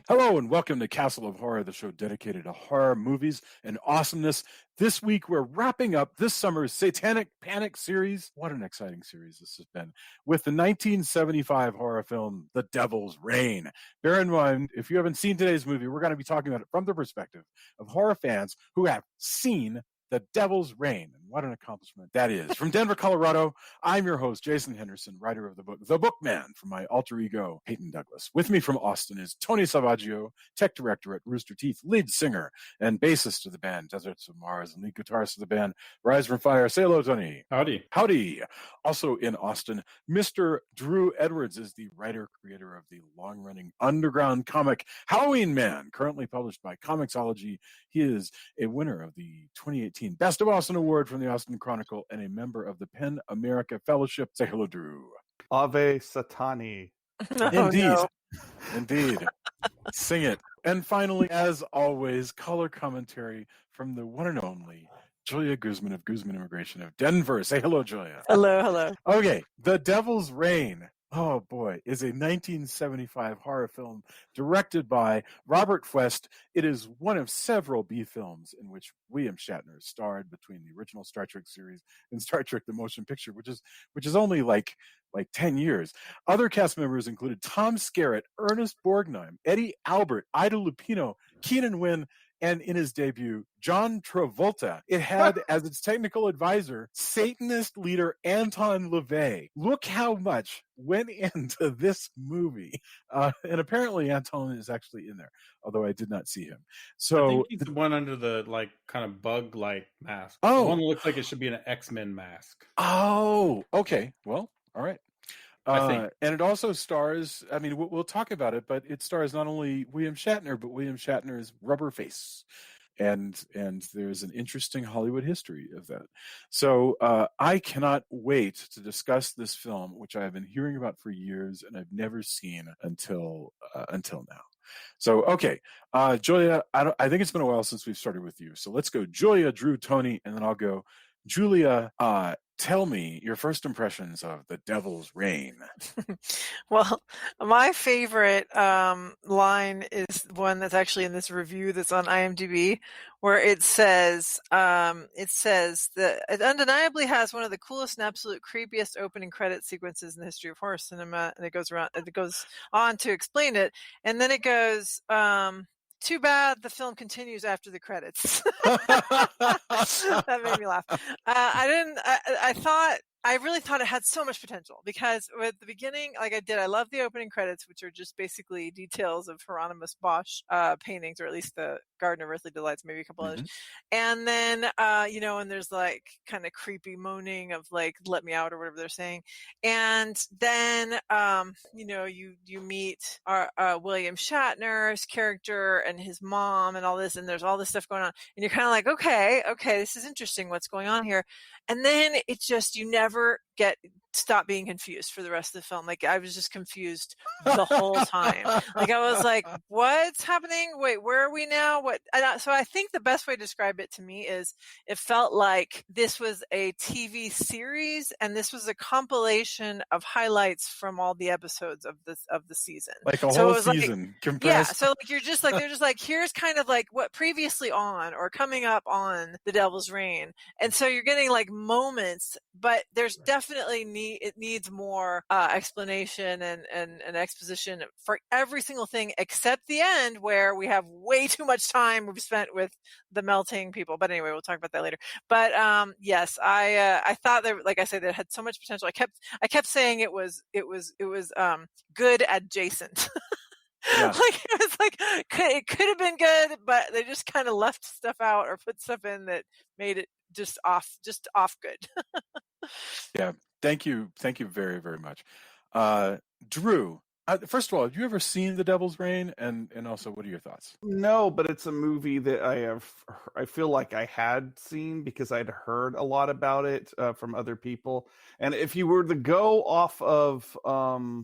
Hello and welcome to Castle of Horror, the show dedicated to horror movies and awesomeness. This week we're wrapping up this summer's Satanic Panic series. What an exciting series this has been. With the 1975 horror film, The Devil's Reign. Bear in mind, if you haven't seen today's movie, we're going to be talking about it from the perspective of horror fans who have seen The Devil's Reign. And what an accomplishment that is. From Denver, Colorado, I'm your host, Jason Henderson, writer of the book, The Bookman, from my alter ego, Peyton Douglas. With me from Austin is Tony Salvaggio, tech director at Rooster Teeth, lead singer and bassist of the band Deserts of Mars, and lead guitarist of the band Rise from Fire. Say hello, Tony. Howdy. Howdy. Also in Austin, Mr. Drew Edwards is the writer-creator of the long-running underground comic Halloween Man, currently published by Comixology. He is a winner of the 2018 Best of Austin Award from the Austin Chronicle and a member of the PEN America Fellowship. Say hello, Drew. Ave Satani. Indeed. No. Indeed. Sing it. And finally, as always, color commentary from the one and only Julia Guzman of Guzman Immigration of Denver. Say hello, Julia. Hello. Okay, The Devil's Reign. Oh boy, is a 1975 horror film directed by Robert West. It is one of several B films in which William Shatner starred between the original Star Trek series and Star Trek the Motion Picture, which is only like 10 years. Other cast members included Tom Skerritt, Ernest Borgnine, Eddie Albert, Ida Lupino, Keenan Wynn, and in his debut, John Travolta. It had as its technical advisor, Satanist leader Anton LaVey. Look how much went into this movie. And apparently Anton is actually in there, although I did not see him. So I think he's the one under the kind of bug-like mask. Oh. The one that looks like it should be an X-Men mask. Oh, okay. Well, all right. I think. And it also stars, I mean, we'll talk about it, but it stars not only William Shatner, but William Shatner's rubber face. And there's an interesting Hollywood history of that. So I cannot wait to discuss this film, which I've been hearing about for years and I've never seen until now. So, okay, Julia, I think it's been a while since we've started with you. So let's go Julia, Drew, Tony, and then I'll go Julia. Tell me your first impressions of The Devil's Reign. Well, my favorite line is one that's actually in this review that's on IMDb, where it says that it undeniably has one of the coolest and absolute creepiest opening credit sequences in the history of horror cinema, and it goes on to explain it, and then it goes, too bad the film continues after the credits. That made me laugh. I really thought it had so much potential because with the beginning, like I love the opening credits, which are just basically details of Hieronymus Bosch paintings, or at least the Garden of Earthly Delights, maybe a couple others. And then, and there's like kind of creepy moaning of like, let me out or whatever they're saying. And then, you meet our William Shatner's character and his mom and all this, and there's all this stuff going on. And you're kind of like, okay, this is interesting. What's going on here? And then it's just, you never stop being confused for the rest of the film. Like I was just confused the whole time. Like I was like, what's happening? Wait, where are we now? So I think the best way to describe it to me is it felt like this was a TV series and this was a compilation of highlights from all the episodes of the season. Like a whole season compressed. Yeah. So like they're just like, here's kind of like what previously on or coming up on The Devil's Reign. And so you're getting like moments, but there's definitely it needs more explanation and exposition for every single thing except the end, where we have way too much time we've spent with the melting people. But anyway, we'll talk about that later. But yes, I thought that, like I said, that it had so much potential. I kept saying it was good adjacent. Yeah. Like it was like it could have been good, but they just kind of left stuff out or put stuff in that made it just off good. Yeah. Thank you very, very much. Drew, first of all, have you ever seen The Devil's Reign? And also, what are your thoughts? No, but it's a movie that I feel like I had seen because I'd heard a lot about it from other people. And if you were to go off of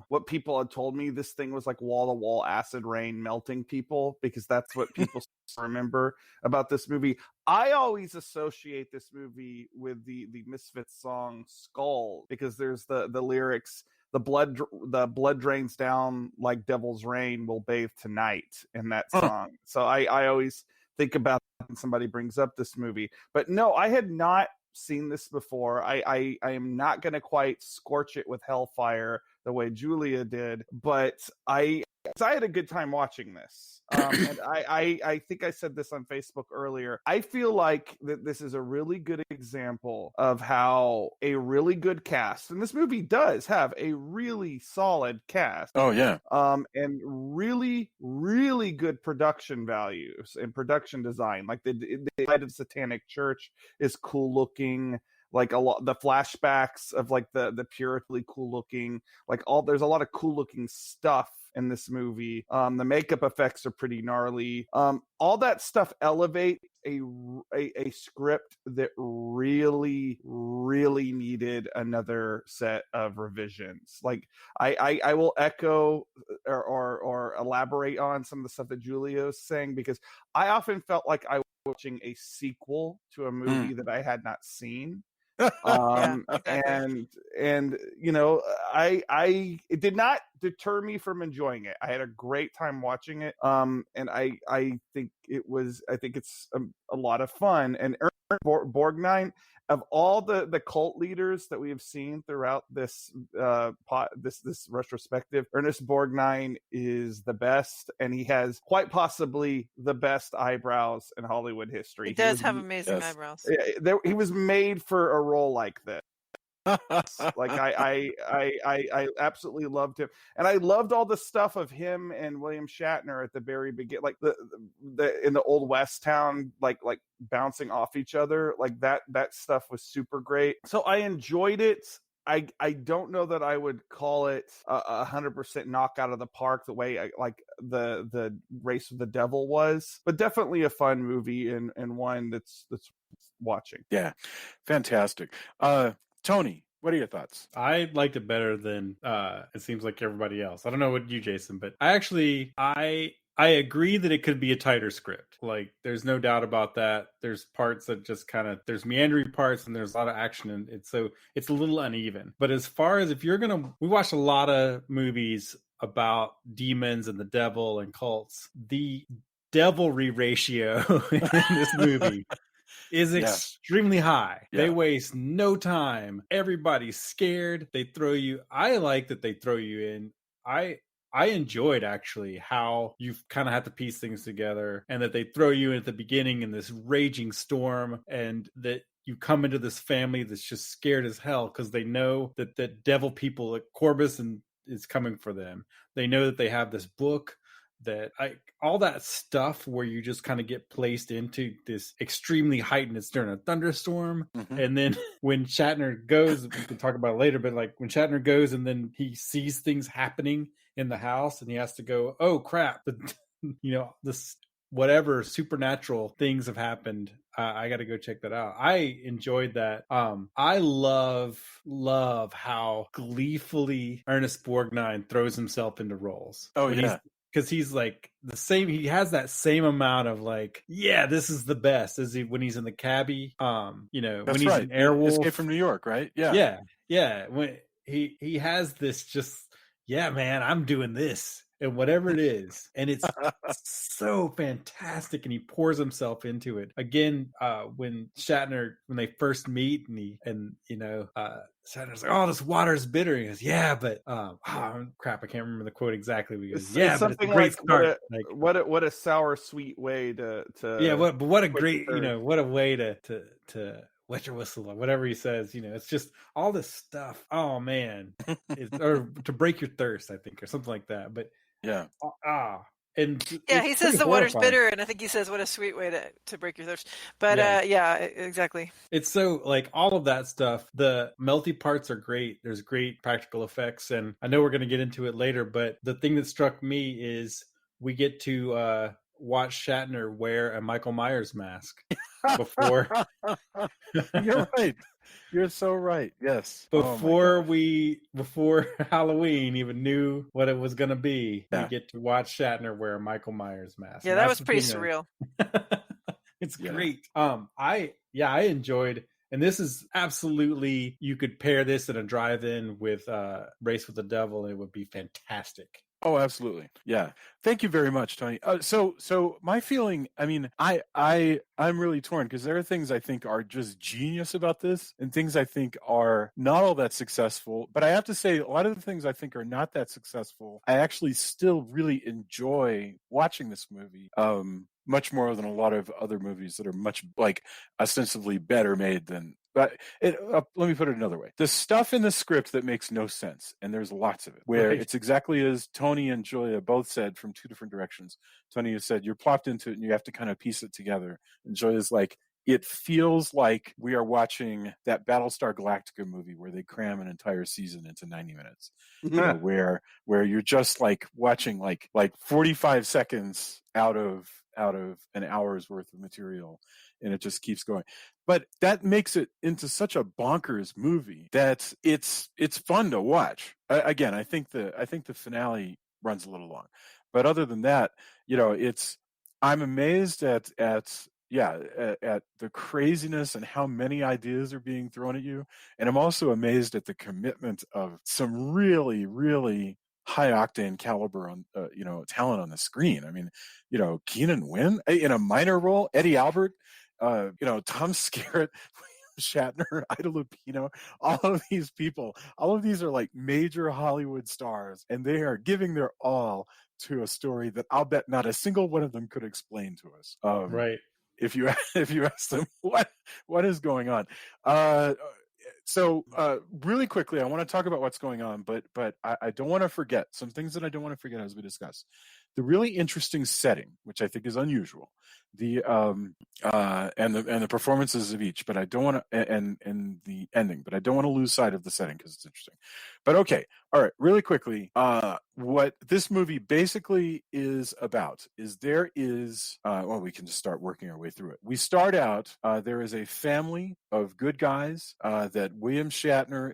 what people had told me, this thing was like wall-to-wall acid rain melting people, because that's what people remember about this movie. I always associate this movie with the Misfits song Skull, because there's the lyrics, the blood drains down like devil's rain, will bathe tonight in that song. So I always think about when somebody brings up this movie. But no, I had not seen this before. I am not going to quite scorch it with hellfire the way Julia did, but I had a good time watching this. And I think I said this on Facebook earlier. I feel like that this is a really good example of how a really good cast, and this movie does have a really solid cast. Oh yeah. And really, really good production values and production design. Like the light of Satanic Church is cool looking. Like a lot, the flashbacks of like the purely cool looking, like there's a lot of cool looking stuff in this movie. The makeup effects are pretty gnarly. All that stuff elevates a script that really, really needed another set of revisions. Like I will echo or elaborate on some of the stuff that Julio's saying, because I often felt like I was watching a sequel to a movie that I had not seen. Exactly. And you know, it did not deter me from enjoying it. I had a great time watching it. And I think it's a lot of fun. And Ernest Borgnine, of all the cult leaders that we have seen throughout this this retrospective, Ernest Borgnine is the best, and he has quite possibly the best eyebrows in Hollywood history. He does have amazing eyebrows. He was made for a role like this. Like I absolutely loved him, and I loved all the stuff of him and William Shatner at the very beginning, like the in the old West town, like bouncing off each other, like that stuff was super great. So I enjoyed it. I don't know that I would call it 100% knock out of the park the way like the Race with the Devil was, but definitely a fun movie and one that's watching. Yeah, fantastic. Tony, what are your thoughts? I liked it better than it seems like everybody else. I don't know what you, Jason, but I agree that it could be a tighter script. Like, there's no doubt about that. There's parts that just there's meandering parts, and there's a lot of action, and it's a little uneven. But as far as we watched a lot of movies about demons and the devil and cults. The devilry ratio in this movie is extremely high. They waste no time. Everybody's scared. They throw you. I like that they throw you in. I enjoyed actually how you kind of have to piece things together, and that they throw you in at the beginning in this raging storm, and that you come into this family that's just scared as hell because they know that the devil people like Corbus and is coming for them. They know that they have this book, that all that stuff where you just kind of get placed into this extremely heightened, it's during a thunderstorm. Mm-hmm. And then when Shatner goes, we can talk about it later, but like when Shatner goes and then he sees things happening in the house and he has to go, oh crap, this whatever supernatural things have happened. I got to go check that out. I enjoyed that. I love how gleefully Ernest Borgnine throws himself into roles. Oh yeah. Because he's like the same, he has that same amount of like, yeah, this is the best as when he's in the cabbie, That's when he's in Airwolf. Escape from New York, right? Yeah. Yeah. When he has this just, yeah, man, I'm doing this and whatever it is. And it's so fantastic. And he pours himself into it. Again, when they first meet Shatner's like, oh, this water's bitter. He goes, yeah, but crap, I can't remember the quote exactly. He goes, yeah, but it's a great start. What a sour, sweet way to yeah, but what a great, what a way to wet your whistle or whatever he says. It's just all this stuff. Oh man, or to break your thirst, I think, or something like that. But yeah, and he says the water's bitter, and I think he says what a sweet way to break your thirst. But exactly. It's so like all of that stuff. The melty parts are great. There's great practical effects, and I know we're going to get into it later. But the thing that struck me is we get to watch Shatner wear a Michael Myers mask before. You're right. You're so right. Yes. Before Halloween even knew what it was going to be, we get to watch Shatner wear a Michael Myers mask. Yeah, that was pretty surreal. It's great. I enjoyed, And this is absolutely, you could pair this in a drive-in with Race with the Devil, and it would be fantastic. Oh, absolutely. Yeah. Thank you very much, Tony. So my feeling, I mean, I'm really torn because there are things I think are just genius about this and things I think are not all that successful. But I have to say, a lot of the things I think are not that successful, I actually still really enjoy watching this movie. Much more than a lot of other movies that are much like ostensibly better made than. But let me put it another way. The stuff in the script that makes no sense, and there's lots of it, where it's exactly as Tony and Julia both said from two different directions. Tony has said, you're plopped into it and you have to kind of piece it together. And Julia's like, it feels like we are watching that Battlestar Galactica movie where they cram an entire season into 90 minutes. You know, where you're just like watching like 45 seconds out of an hour's worth of material, and it just keeps going. But that makes it into such a bonkers movie that it's fun to watch. Again, I think the finale runs a little long, but other than that, you know, I'm amazed at the craziness and how many ideas are being thrown at you, and I'm also amazed at the commitment of some really, really high octane caliber on talent on the screen. I mean, you know, Keenan Wynn in a minor role, Eddie Albert, Tom Skerritt, Shatner, Ida Lupino, all of these people, all of these are like major Hollywood stars, and they are giving their all to a story that I'll bet not a single one of them could explain to us. Right. If you ask them what is going on. So really quickly, I want to talk about what's going on, but I don't want to forget some things that I don't want to forget as we discuss. The really interesting setting, which I think is unusual, the performances of each, but I don't want to, and the ending, but I don't want to lose sight of the setting because it's interesting. But okay, all right, really quickly, what this movie basically is about is we can just start working our way through it. We start out, there is a family of good guys, that William Shatner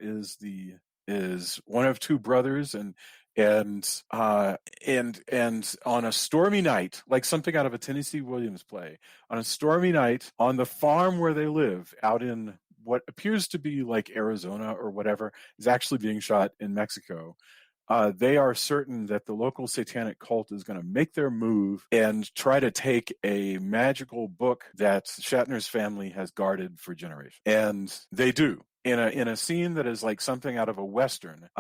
is one of two brothers, and on a stormy night, like something out of a Tennessee Williams play, on a stormy night on the farm where they live out in what appears to be like Arizona or whatever, is actually being shot in Mexico. They are certain that the local satanic cult is going to make their move and try to take a magical book that Shatner's family has guarded for generations. And they do. In a scene that is like something out of a Western,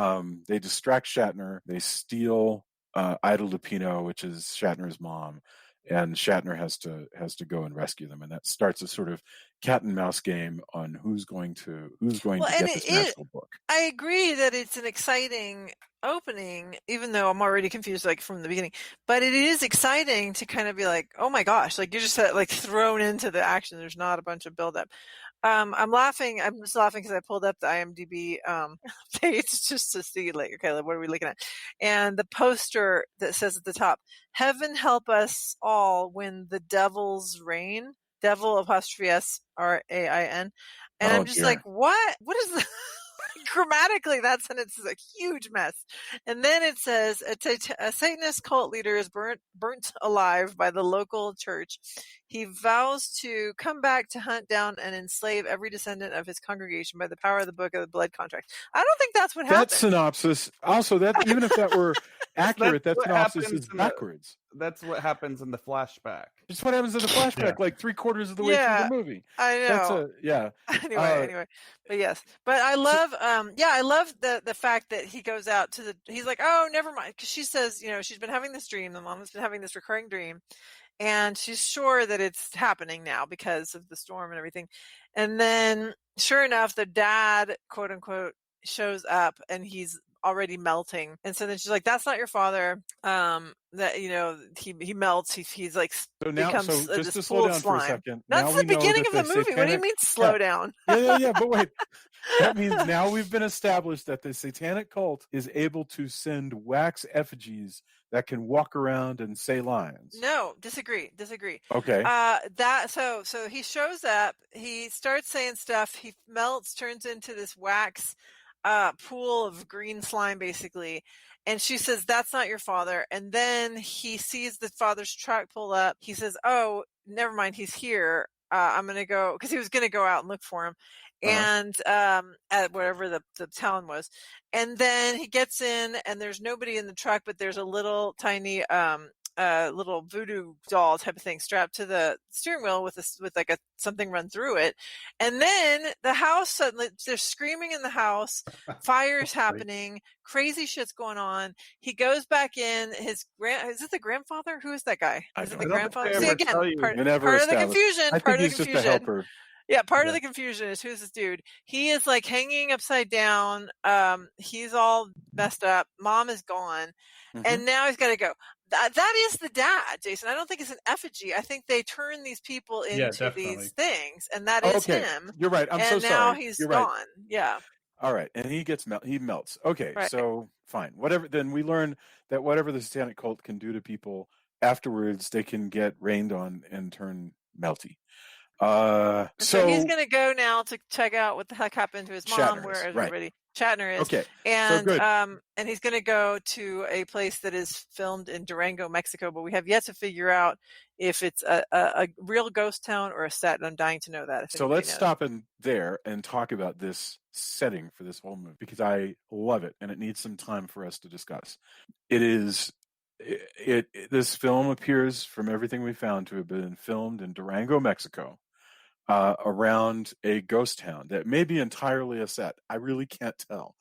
they distract Shatner, they steal Ida Lupino, which is Shatner's mom, and Shatner has to go and rescue them, and that starts a sort of cat and mouse game on who's going to get this magical book. I agree that it's an exciting opening, even though I'm already confused like from the beginning, but it is exciting to kind of be like, oh my gosh, like you're just like thrown into the action. There's not a bunch of buildup. I'm just laughing because I pulled up the IMDb page just to see like, okay, like, what are we looking at? And the poster that says at the top, "Heaven help us all when the devil's reign." Devil *S RAIN. And I'm just like, what is the grammatically that sentence is a huge mess. And then it says a Satanist cult leader is burnt alive by the local church. He vows to come back to hunt down and enslave every descendant of his congregation by the power of the book of the blood contract. I don't think that's what happened. That synopsis, also, that even if that were accurate, that synopsis is backwards. That's what happens in the flashback. It's what happens in the flashback, like 3/4 of the way through the movie. I know. Anyway, but yes, but I love, I love the fact that he goes out to he's like, oh, never mind, because she says, she's been having this dream. The mom has been having this recurring dream, and she's sure that it's happening now because of the storm and everything. And then, sure enough, the dad, quote unquote, shows up, and he's already melting. And so then she's like, that's not your father. That he melts, he's like, so now, becomes just to slow down for a second, that's the beginning of the movie. What do you mean slow down? But wait, that means now we've been established that the satanic cult is able to send wax effigies that can walk around and say lines. No, disagree. Okay. So he shows up, he starts saying stuff, he melts, turns into this wax pool of green slime basically, and she says, that's not your father. And then he sees the father's truck pull up. He says, oh, never mind, he's here. I'm gonna go, because he was gonna go out and look for him. and at wherever the town was. And then he gets in, and there's nobody in the truck, but there's a little tiny little voodoo doll type of thing strapped to the steering wheel with like something run through it. And then the house suddenly, they're screaming in the house, fire's happening, crazy shit's going on. He goes back in. Is it the grandfather? Who is that guy? Is it the grandfather? See, again, part of the confusion. I think he's just a helper. Yeah, part of the confusion is who's this dude. He is like hanging upside down. He's all messed up. Mom is gone. And now he's got to go. That is the dad, Jason. I don't think it's an effigy. I think they turn these people into these things, and that is him. You're right. I'm so sorry. And now he's gone. Right. Yeah. All right, and he melts. Okay, so fine. Whatever. Then we learn that whatever the satanic cult can do to people afterwards, they can get rained on and turn melty. So he's going to go now to check out what the heck happened to his mom, where everybody Shatner is. Okay. And so good. And he's going to go to a place that is filmed in Durango, Mexico, but we have yet to figure out if it's a real ghost town or a set, and I'm dying to know that. So let's stop in there and talk about this setting for this whole movie, because I love it and it needs some time for us to discuss. This film appears, from everything we found, to have been filmed in Durango, Mexico, around a ghost town that may be entirely a set. I really can't tell.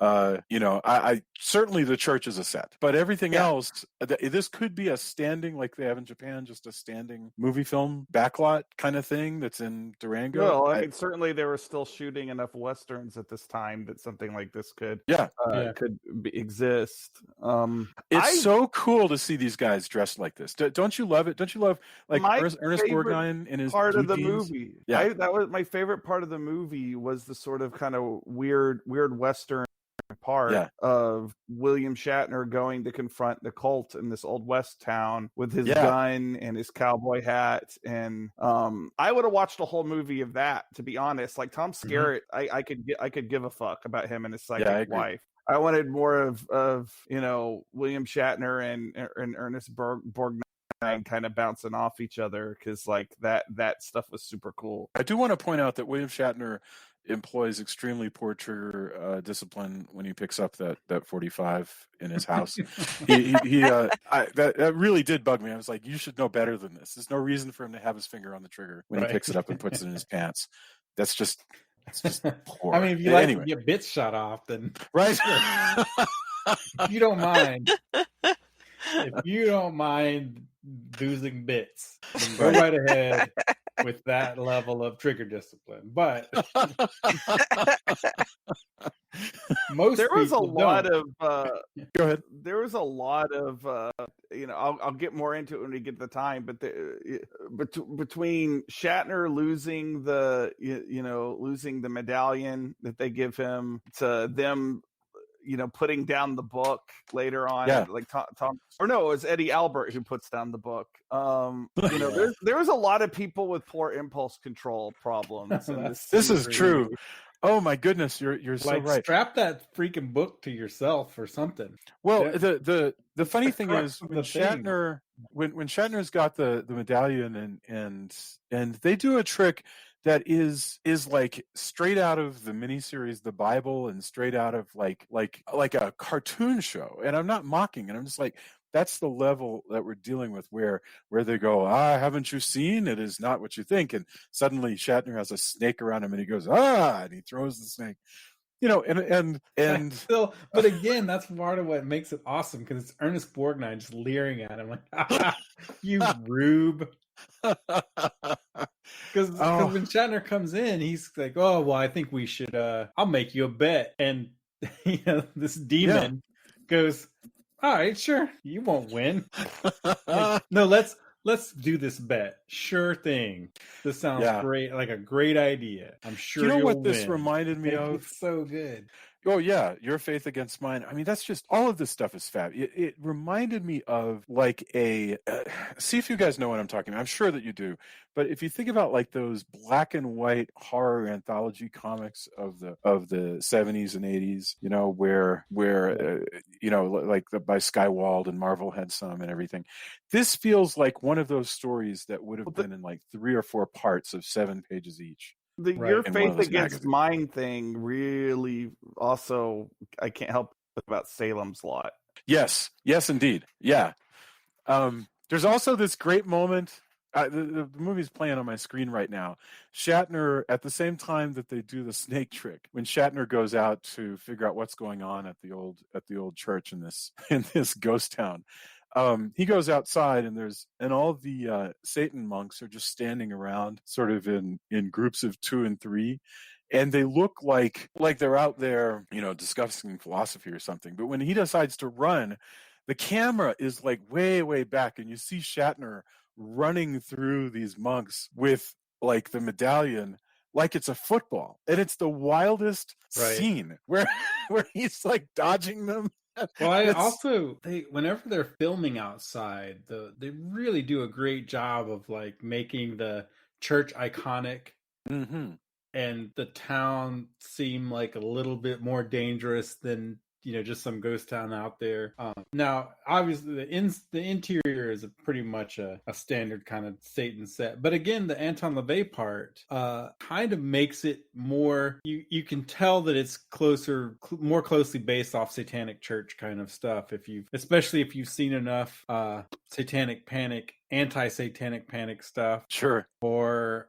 I certainly the church is a set, but everything else, this could be a standing, like they have in Japan, just a standing movie film backlot kind of thing that's in Durango. Well, certainly they were still shooting enough westerns at this time that something like this could exist. It's so cool to see these guys dressed like this. Don't you love it? Don't you love like Ernest Borgnine in his part of the jeans? movie? Yeah, that was my favorite part of the movie. Was the sort of kind of weird western part of William Shatner going to confront the cult in this old west town with his gun and his cowboy hat, and I would have watched a whole movie of that, to be honest. Like Tom Skerritt, I could give a fuck about him and his psychic wife. I wanted more of William Shatner and Ernest Borgnine kind of bouncing off each other, because like that stuff was super cool. I do want to point out that William Shatner employs extremely poor trigger discipline when he picks up that 45 in his house. That really did bug me. I was like, you should know better than this. There's no reason for him to have his finger on the trigger when he picks it up and puts it in his pants. It's just poor. I mean, if you like to get bits shot off, then if you don't mind losing bits, then go right ahead with that level of trigger discipline. But there was a lot of go ahead. There was a lot of I'll get more into it when we get the time, but between Shatner losing the medallion that they give him, to them putting down the book later on, like Tom, or no, it was Eddie Albert who puts down the book. There was a lot of people with poor impulse control problems. This is true. Oh my goodness, you're so right. Strap that freaking book to yourself or something. Well, the funny thing is when Shatner's got the medallion and they do a trick that is like straight out of the miniseries The Bible, and straight out of like a cartoon show. And I'm not mocking it. I'm just like, that's the level that we're dealing with, where they go, haven't you seen? It is not what you think. And suddenly Shatner has a snake around him and he goes, and he throws the snake. And still, but again, that's part of what makes it awesome, because it's Ernest Borgnine just leering at him like, you rube. Because when Shatner comes in, he's like, oh, well, I think we should, I'll make you a bet. And this demon goes, all right, sure, you won't win. Like, no, let's do this bet. Sure thing. This sounds great, like a great idea. I'm sure you'll what win. This reminded me of? It's so good. Oh yeah, your faith against mine. I mean, that's just, all of this stuff is fab. It reminded me of like see if you guys know what I'm talking about. I'm sure that you do. But if you think about like those black and white horror anthology comics of the 70s and 80s, where like by Skywald and Marvel had some and everything. This feels like one of those stories that would have been in like 3 or 4 parts of 7 pages each. Your In one of faith those against magazines. mine thing really also, I can't help but about Salem's Lot. Yes, indeed. Yeah. There's also this great moment. The movie's playing on my screen right now. Shatner, at the same time that they do the snake trick, when Shatner goes out to figure out what's going on at the old church in this ghost town, he goes outside and all the Satan monks are just standing around, sort of in groups of 2 and 3. And they look like they're out there, discussing philosophy or something. But when he decides to run, the camera is like way, way back, and you see Shatner running through these monks with like the medallion like it's a football. And it's the wildest scene where he's like dodging them. Well, whenever they're filming outside, they really do a great job of like making the church iconic. Mm-hmm. And the town seem like a little bit more dangerous than just some ghost town out there. Now, obviously, the interior is pretty much a standard kind of Satan set, but again, the Anton LaVey part kind of makes it more. You can tell that it's more closely based off Satanic Church kind of stuff. Especially if you've seen enough Satanic Panic, anti-Satanic Panic stuff. Sure. Or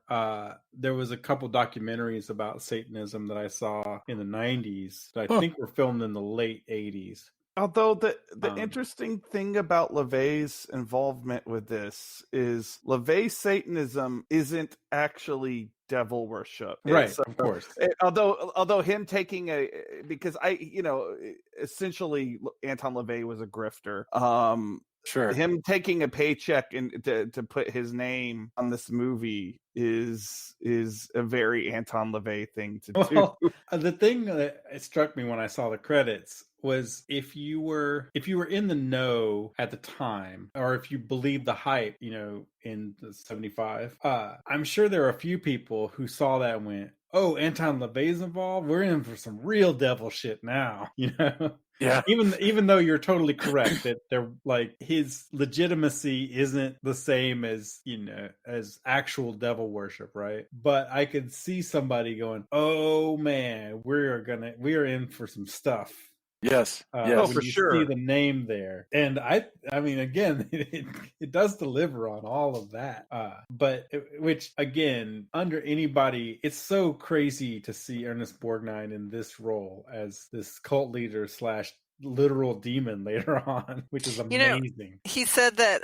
there was a couple documentaries about Satanism that I saw in the 90s that I think were filmed in the late 80s. Although the interesting thing about LaVey's involvement with this is LaVey's Satanism isn't actually devil worship, right? Of course. Although him taking because essentially Anton LaVey was a grifter. Sure. Him taking a paycheck to put his name on this movie is a very Anton LaVey thing to do. Well, the thing that struck me when I saw the credits was if you were in the know at the time, or if you believed the hype, in the 75, I'm sure there are a few people who saw that and went, "Oh, Anton LaVey's involved. We're in for some real devil shit now." Yeah. Even though you're totally correct that they're like his legitimacy isn't the same as as actual devil worship, right? But I could see somebody going, "Oh man, we are in for some stuff." Yes. Yes. When for you sure. see the name there, and I mean, again, it does deliver on all of that. Which again, under anybody, it's so crazy to see Ernest Borgnine in this role as this cult leader / literal demon later on, which is amazing. He said that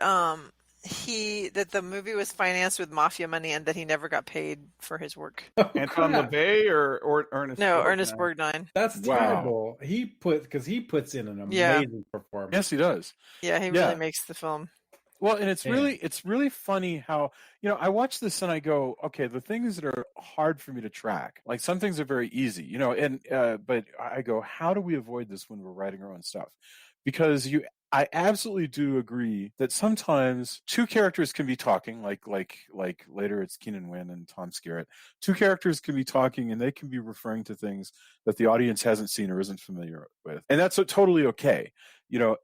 that the movie was financed with mafia money and that he never got paid for his work. Anton LaVey or Ernest? No, Borgnine? Ernest Borgnine. That's terrible. He puts in an amazing performance. Yes, he does. Yeah, he really makes the film. Well, and it's really funny how, I watch this and I go, okay, the things that are hard for me to track, like some things are very easy, but I go, how do we avoid this when we're writing our own stuff? Because I absolutely do agree that sometimes two characters can be talking, like later it's Keenan Wynn and Tom Skerritt. Two characters can be talking and they can be referring to things that the audience hasn't seen or isn't familiar with. And that's totally okay.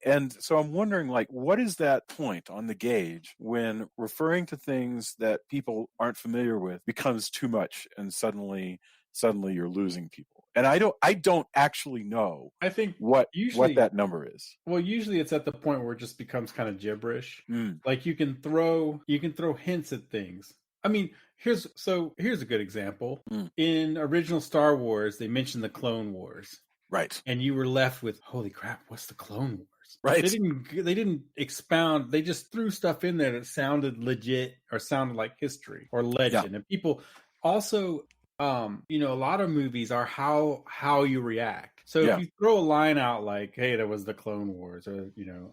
And so I'm wondering, like, what is that point on the gauge when referring to things that people aren't familiar with becomes too much and suddenly you're losing people? And I don't actually know. I think what that number is. Well, usually it's at the point where it just becomes kind of gibberish. Like you can throw hints at things. I mean, here's a good example. In original Star Wars, they mentioned the Clone Wars. Right. And you were left with, holy crap, what's the Clone Wars? Right. They didn't expound. They just threw stuff in there that sounded legit or sounded like history or legend. Yeah. And people also, a lot of movies are how you react. So if you throw a line out like, hey, that was the Clone Wars, or,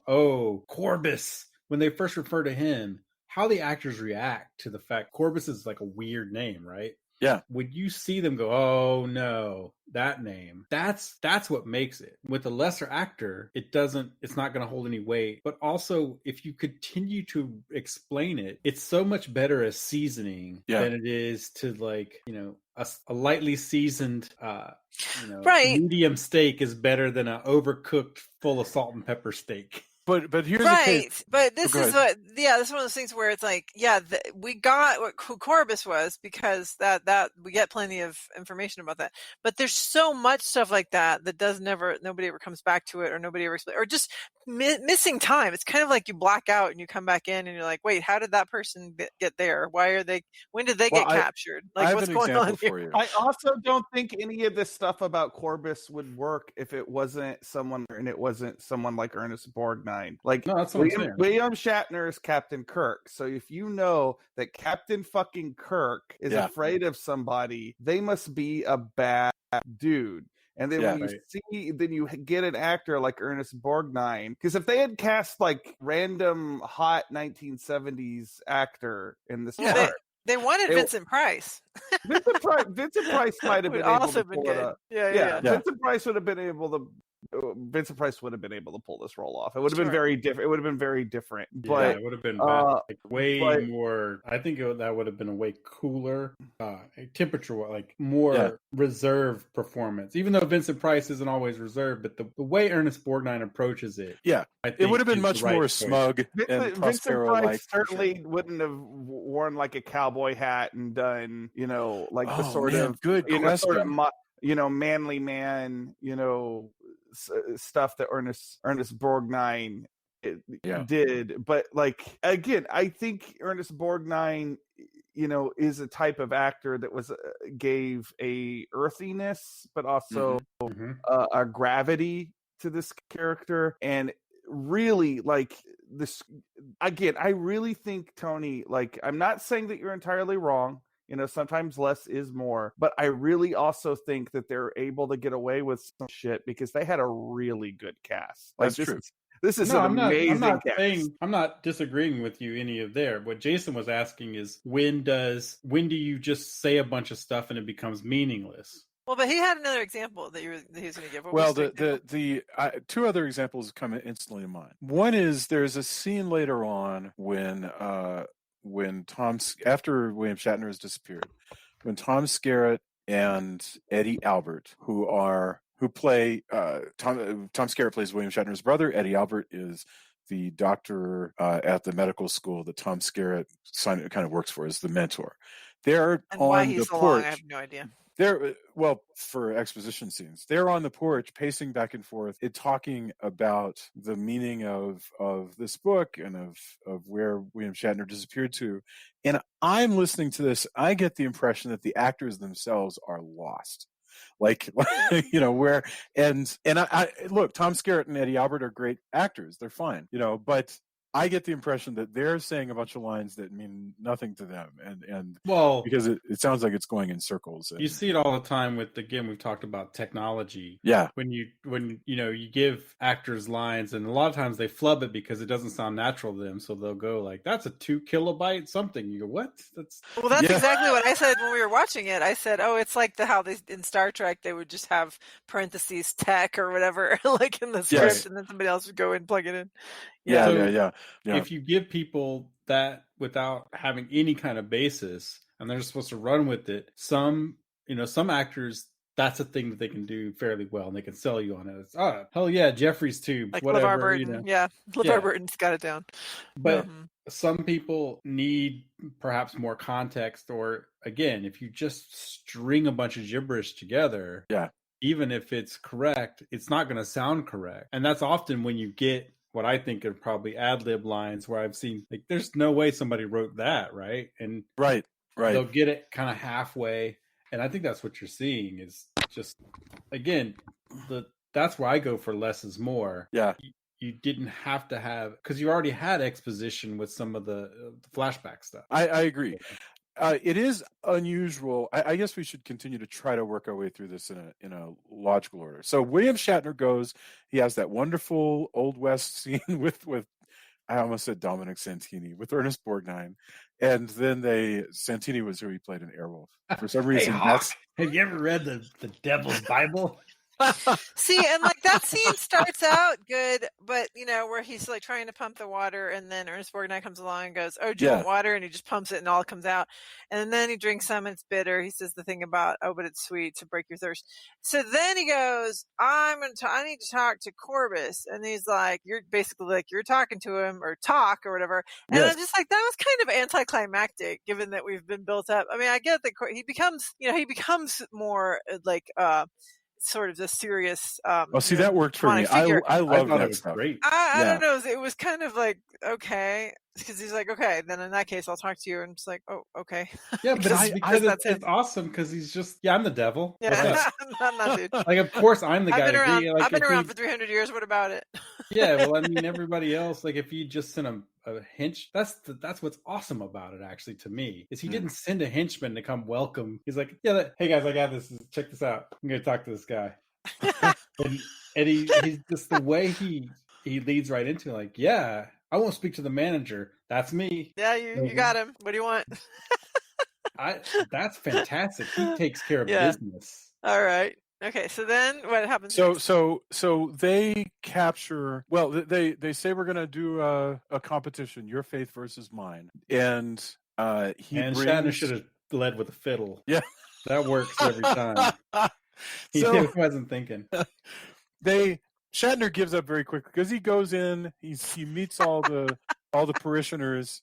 oh, Corbus, when they first refer to him, how the actors react to the fact Corbus is like a weird name, right? Yeah. Would you see them go, oh no, that name? That's what makes it. With a lesser actor, it's not going to hold any weight. But also, if you continue to explain it, it's so much better as seasoning than it is to a lightly seasoned, right. medium steak is better than an overcooked full of salt and pepper steak. But here's the Right, case. but this go is ahead. this is one of those things where it's like, we got who Corbus was because that we get plenty of information about that. But there's so much stuff like that nobody ever comes back to it, or nobody ever or just missing time. It's kind of like you black out and you come back in and you're like, wait, how did that person get there? When did they get captured? I Like, have what's an going example on here? for you. I also don't think any of this stuff about Corbus would work if it wasn't someone like Ernest Borgnine. Like, No, that's what I'm saying. William Shatner is Captain Kirk. So if you know that Captain fucking Kirk is afraid of somebody, they must be a bad dude. And then when you get an actor like Ernest Borgnine, because if they had cast like random hot 1970s actor in this part, they wanted Vincent Price. Vincent Price might have been able to pull it up. Yeah. Vincent Price would have been able to. Vincent Price would have been able to pull this role off. It would have been very different. It would have been very different. But it would have been way more. I think that would have been a way cooler temperature, like more reserved performance. Even though Vincent Price isn't always reserved, but the way Ernest Borgnine approaches it, I think it would have been much more smug. Vincent Price certainly wouldn't have worn like a cowboy hat and done, like the sort of good question. Manly man, stuff that Ernest Borgnine did. But like, again, I think Ernest Borgnine, is a type of actor that gave a earthiness, but also a gravity to this character. And really, like, this, again, I really think, Tony, like, I'm not saying that you're entirely wrong. Sometimes less is more, but I really also think that they're able to get away with some shit because they had a really good cast. Like, That's true. This is an amazing cast. I'm not disagreeing with you any of there. What Jason was asking is when do you just say a bunch of stuff and it becomes meaningless? Well, but he had another example that he was going to give. Well, the two other examples come instantly to mind. One is there's a scene later on when after William Shatner has disappeared, when Tom Skerritt and Eddie Albert, who play Tom Skerritt plays William Shatner's brother. Eddie Albert is the doctor at the medical school that Tom Skerritt kind of works for, as the mentor. They're and on why he's the so porch. long, I have no idea. They're for exposition scenes. They're on the porch, pacing back and forth, talking about the meaning of this book and of where William Shatner disappeared to. And I'm listening to this. I get the impression that the actors themselves are lost. Like, where and I look, Tom Skerritt and Eddie Albert are great actors. They're fine, but I get the impression that they're saying a bunch of lines that mean nothing to them, and because it sounds like it's going in circles. You see it all the time with, again, we've talked about technology. Yeah. When you give actors lines, and a lot of times they flub it because it doesn't sound natural to them, so they'll go like, "That's a 2 kilobyte something." You go, "What?" That's exactly what I said when we were watching it. I said, "Oh, it's like how they in Star Trek they would just have parentheses tech or whatever like in the script, and then somebody else would go and plug it in." Yeah. If you give people that without having any kind of basis, and they're supposed to run with it, some actors, that's a thing that they can do fairly well, and they can sell you on it. It's, hell yeah, Jeffrey's Tube, like whatever. LeVar Burton, LeVar Burton's got it down. But some people need perhaps more context, or again, if you just string a bunch of gibberish together, even if it's correct, it's not going to sound correct, and that's often when you get what I think are probably ad-lib lines where I've seen, like, there's no way somebody wrote that, right? And right. They'll get it kind of halfway. And I think that's what you're seeing is just, again, that's where I go for less is more. Yeah. You didn't have to have, because you already had exposition with some of the flashback stuff. I agree. It is unusual. I guess we should continue to try to work our way through this in a logical order. So William Shatner goes. He has that wonderful Old West scene with I almost said Dominic Santini, with Ernest Borgnine, and then Santini was who he played in Airwolf. For some reason, have you ever read the Devil's Bible? See, and like that scene starts out good, but where he's like trying to pump the water, and then Ernest Borgnine comes along and goes, "Oh, do you want water?" And he just pumps it, and all comes out. And then he drinks some, and it's bitter. He says the thing about, "Oh, but it's sweet to break your thirst." So then he goes, I need to talk to Corbus," and he's like, "You're basically like you're talking to him or whatever." And Yes. I'm just like, that was kind of anticlimactic, given that we've been built up. I mean, I get that he becomes more like sort of the serious see, that worked for me. I love thought that it was stuff. great. I don't know, it was kind of like, okay, because he's like, okay, then in that case I'll talk to you, and it's like, oh, okay. Yeah, but because that's it's awesome, because he's just, I'm the devil. Yeah. I'm not, dude. Like, of course I'm the guy. I've been around for 300 years. What about it? Yeah, well, I mean, everybody else, like, if you just sent him a hench, that's what's awesome about it, actually, to me, is he didn't send a henchman to come welcome. He's like, yeah, hey guys, I got this. Check this out. I'm gonna talk to this guy. and he's just, the way he leads right into it, like, yeah, I won't speak to the manager. That's me. Yeah, you got him. What do you want? That's fantastic. He takes care of business. All right. Okay, so then what happens? So they capture. Well, they say we're gonna do a competition, your faith versus mine, and Shatner should have led with a fiddle. Yeah, that works every time. He wasn't thinking. Shatner gives up very quickly because he goes in. He meets all the parishioners,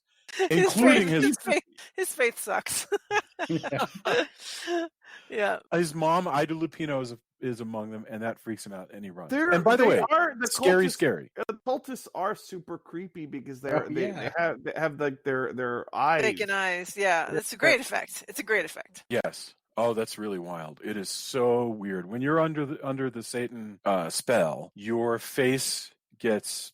including his faith sucks. Yeah. His mom, Ida Lupino, is among them, and that freaks him out, and he runs. And by the way, scary. The cultists are super creepy because they have like their eyes, vacant eyes. Yeah, that's a great effect. It's a great effect. Yes. Oh, that's really wild. It is so weird. When you're under the Satan spell, your face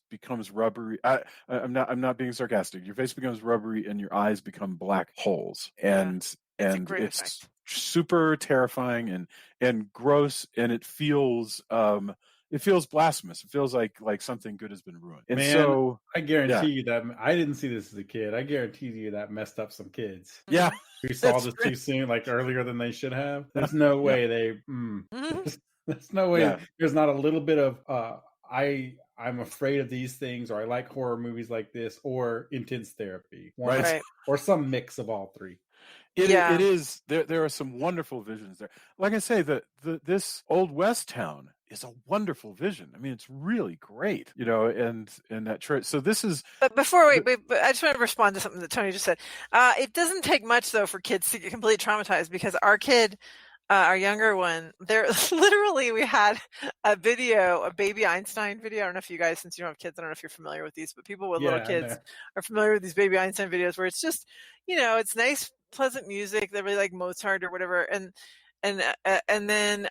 becomes rubbery. I'm not being sarcastic. Your face becomes rubbery, and your eyes become black holes. And it's effect. Super terrifying and gross, and it feels blasphemous. It feels like something good has been ruined. And so I guarantee you that I didn't see this as a kid. I guarantee you that messed up some kids. Yeah. We saw this too soon, like earlier than they should have. There's no way there's no way there's not a little bit of I'm afraid of these things, or I like horror movies like this, or intense therapy. Right. Or some mix of all three. It is. There are some wonderful visions there. Like I say, this Old West town is a wonderful vision. I mean, it's really great, and that church. So this is. But before but I just want to respond to something that Tony just said. It doesn't take much though for kids to get completely traumatized, because our kid, our younger one, there literally we had a Baby Einstein video. I don't know if you guys, since you don't have kids, I don't know if you're familiar with these, but people with little kids are familiar with these Baby Einstein videos where it's just, it's nice, pleasant music. They really like Mozart or whatever, and then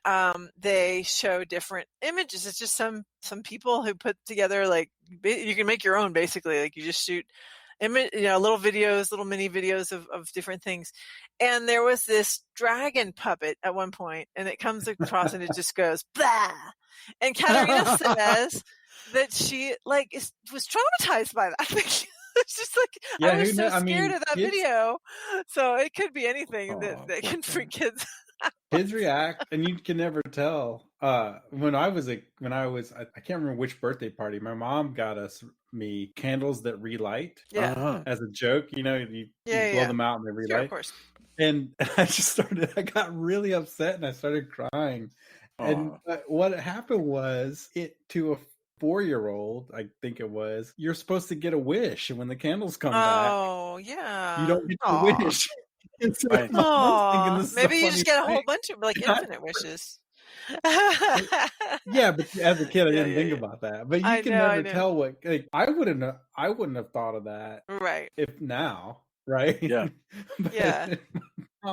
they show different images. It's just some people who put together, like, you can make your own, basically. Like, you just shoot little videos, little mini videos of different things. And there was this dragon puppet at one point, and it comes across and it just goes blah. And Katarina says that she was traumatized by that. It's just like, I was so scared of that video. So it could be anything that can freak kids out. Kids react, and you can never tell. When I can't remember which birthday party, my mom got me candles that relight as a joke. You blow them out and they relight. Sure, of course. And I got really upset, and I started crying. And what happened was, to a 4-year-old, I think it was, you're supposed to get a wish, and when the candles come back, you don't get the wish. So maybe you just get a whole bunch of infinite wishes. Yeah, but as a kid, I didn't think about that. But you can never tell what. I wouldn't have thought of that. Right. If now, right? Yeah. Yeah.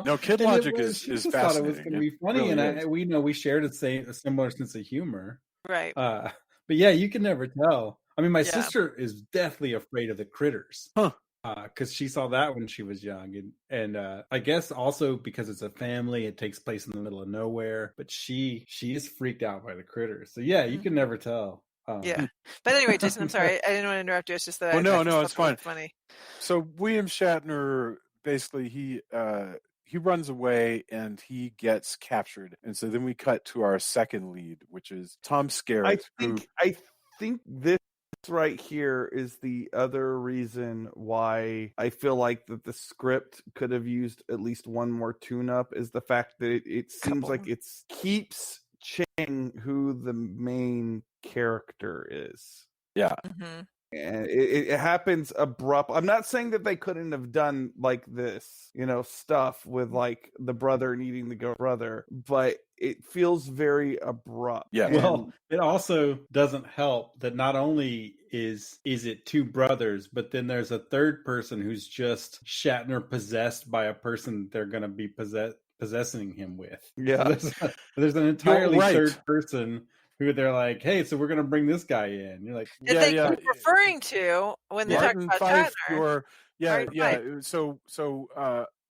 No, kid logic is fascinating. Thought it was going to be funny, really and we shared a similar sense of humor. Right. But yeah, you can never tell. I mean, my sister is deathly afraid of the critters. Huh. Because she saw that when she was young, and I guess also because it's a family, it takes place in the middle of nowhere. But she is freaked out by the critters. So yeah, you can never tell. Yeah, but anyway, Jason, I'm sorry, I didn't want to interrupt you. It's just that no, it's fine. Funny. So William Shatner, basically, he he runs away and he gets captured. And so then we cut to our second lead, which is Tom Skerritt, I think this right here is the other reason why I feel like that the script could have used at least one more tune-up, is the fact that it seems like it keeps changing who the main character is. Yeah. Mm-hmm. And it happens abrupt. I'm not saying that they couldn't have done like this, stuff with like the brother needing to go brother, but it feels very abrupt. Yeah. Well, it also doesn't help that not only is it two brothers, but then there's a third person who's just Shatner possessed by a person they're going to be possessing him with. Yeah. So there's an entirely third person who they're like, hey, so we're going to bring this guy in. You're like, that they keep referring to when they talk about Shatner. So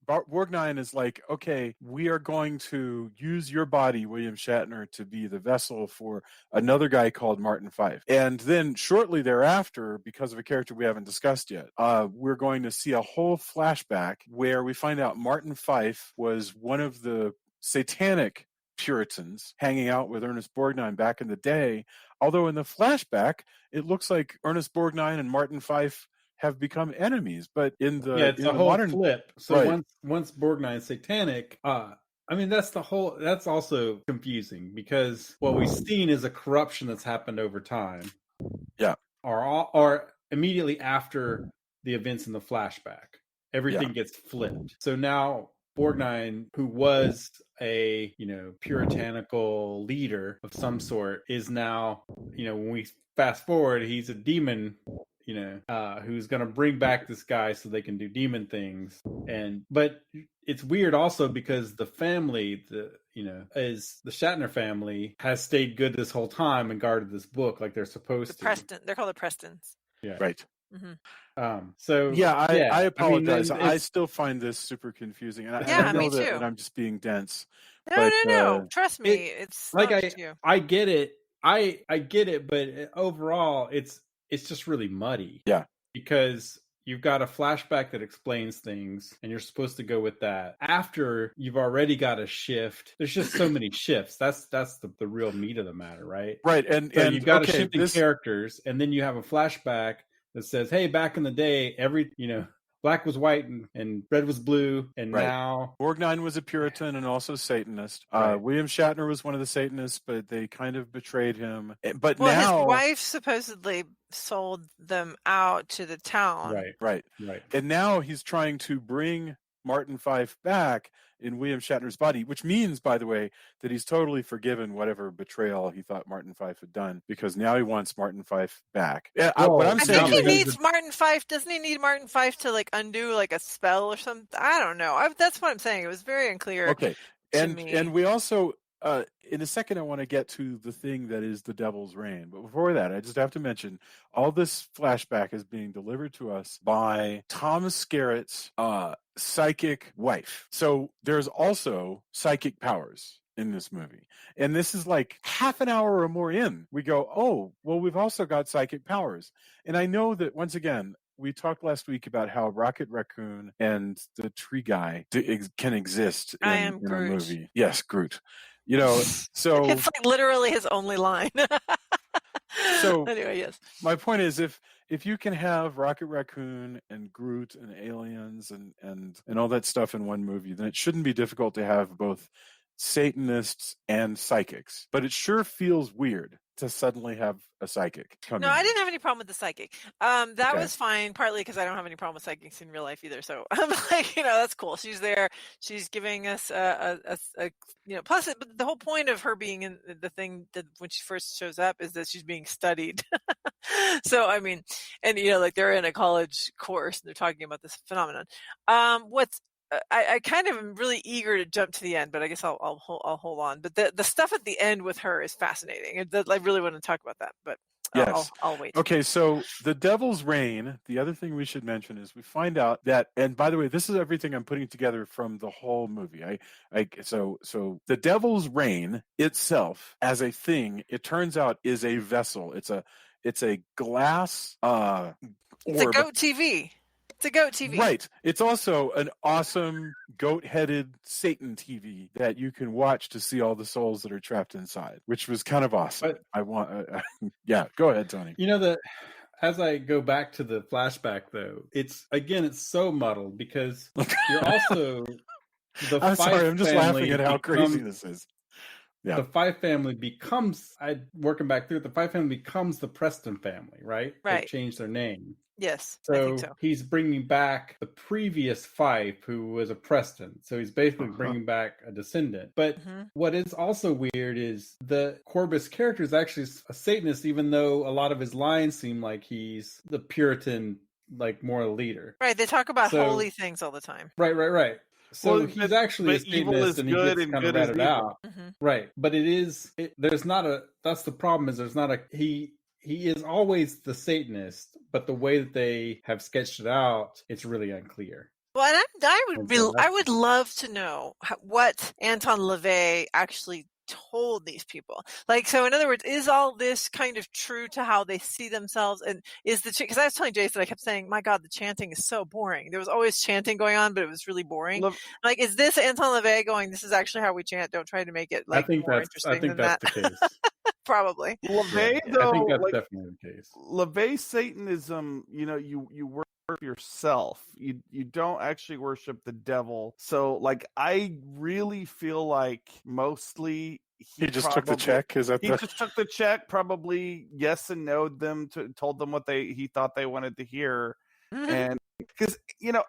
Borgnine is like, okay, we are going to use your body, William Shatner, to be the vessel for another guy called Martin Fife. And then shortly thereafter, because of a character we haven't discussed yet, we're going to see a whole flashback where we find out Martin Fife was one of the satanic Puritans hanging out with Ernest Borgnine back in the day. Although in the flashback, it looks like Ernest Borgnine and Martin Fife have become enemies, but it's a whole modern flip. So once Borgnine's satanic, that's also confusing, because what we've seen is a corruption that's happened over time. Yeah. Or immediately after the events in the flashback, everything gets flipped. So now Borgnine, who was a puritanical leader of some sort, is now, when we fast forward, he's a demon, who's going to bring back this guy so they can do demon things. But it's weird also because the family, is the Shatner family, has stayed good this whole time and guarded this book like they're supposed to. They're called the Prestons. Yeah. Right. Mm-hmm. I apologize. I still find this super confusing, and I know me that, too. and I'm just being dense. No. Trust me, it's like you. I get it. I get it, but overall, it's just really muddy. Yeah, because you've got a flashback that explains things, and you're supposed to go with that after you've already got a shift. There's just so many shifts. That's the real meat of the matter, right? Right, and you've got a shift in characters, and then you have a flashback that says, hey, back in the day, black was white and red was blue, and now Borgnine was a Puritan and also Satanist. William Shatner was one of the Satanists, but they kind of betrayed him. But now his wife supposedly sold them out to the town. Right. And now he's trying to bring Martin Fife back in William Shatner's body, which means, by the way, that he's totally forgiven whatever betrayal he thought Martin Fife had done, because now he wants Martin Fife back. What I'm saying think he needs Martin Fife. Doesn't he need Martin Fife to undo a spell or something? I don't know. That's what I'm saying. It was very unclear. Okay, and we also. In a second, I want to get to the thing that is the Devil's Reign. But before that, I just have to mention all this flashback is being delivered to us by Tom Skerritt's psychic wife. So there's also psychic powers in this movie. And this is like half an hour or more in. We go, oh, well, we've also got psychic powers. And I know that, once again, we talked last week about how Rocket Raccoon and the tree guy can exist in a movie. Yes, Groot. So it's literally his only line. So anyway, yes. My point is, if you can have Rocket Raccoon and Groot and aliens and all that stuff in one movie, then it shouldn't be difficult to have both Satanists and psychics. But it sure feels weird to suddenly have a psychic come in. I didn't have any problem with the psychic. That was fine, partly because I don't have any problem with psychics in real life either. So I'm like, that's cool. She's there. She's giving us plus but the whole point of her being in the thing that when she first shows up is that she's being studied. So, I mean, and they're in a college course and they're talking about this phenomenon. I kind of am really eager to jump to the end, but I guess I'll hold on. But the stuff at the end with her is fascinating. I really want to talk about that, but yes. I'll wait. Okay, so the Devil's Reign, the other thing we should mention is we find out that, and by the way, this is everything I'm putting together from the whole movie. So the Devil's Reign itself as a thing, it turns out is a vessel. It's a glass orb. It's a goat TV. It's a goat TV. Right. It's also an awesome goat-headed Satan TV that you can watch to see all the souls that are trapped inside, which was kind of awesome. But, yeah, go ahead, Tony. As I go back to the flashback, though, it's so muddled because you're also I'm sorry, I'm just laughing at how crazy this is. Yeah. The Fife family becomes, working back through it, the Fife family becomes the Preston family, right? Right. They changed their name. Yes, So, I think so. He's bringing back the previous Fife, who was a Preston. So he's basically bringing back a descendant. But what is also weird is the Corbus character is actually a Satanist, even though a lot of his lines seem like he's the Puritan, like moral leader. Right. They talk about holy things all the time. Right. So he's actually a Satanist, and he gets kind of ratted out. Right. But that's the problem, is there's not a, he is always the Satanist, but the way that they have sketched it out, it's really unclear. Well, and I would love to know what Anton LaVey actually told these people. Like, so in other words, is all this kind of true to how they see themselves? And is because I was telling Jason, I kept saying, my God, the chanting is so boring. There was always chanting going on, but it was really boring. Like, is this Anton LaVey going, this is actually how we chant, don't try to make it like more interesting than that? I think that's the case. Probably. LaVey, though, I think that's definitely the case. LaVey Satanism, you worship yourself. You don't actually worship the devil. So, like, I really feel like mostly he just took the check. Just took the check. Probably yes and no them, told them what he thought they wanted to hear, and because the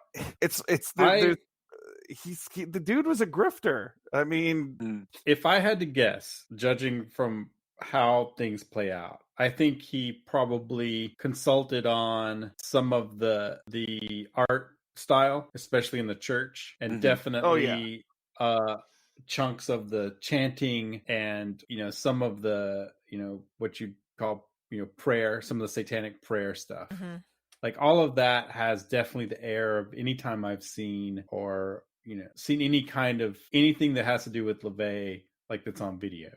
dude was a grifter. I mean, if I had to guess, judging from how things play out, I think he probably consulted on some of the art style, especially in the church, and definitely chunks of the chanting, and some of the what you call prayer, some of the satanic prayer stuff. Like, all of that has definitely the air of any time I've seen seen any kind of anything that has to do with LaVey, like that's on video.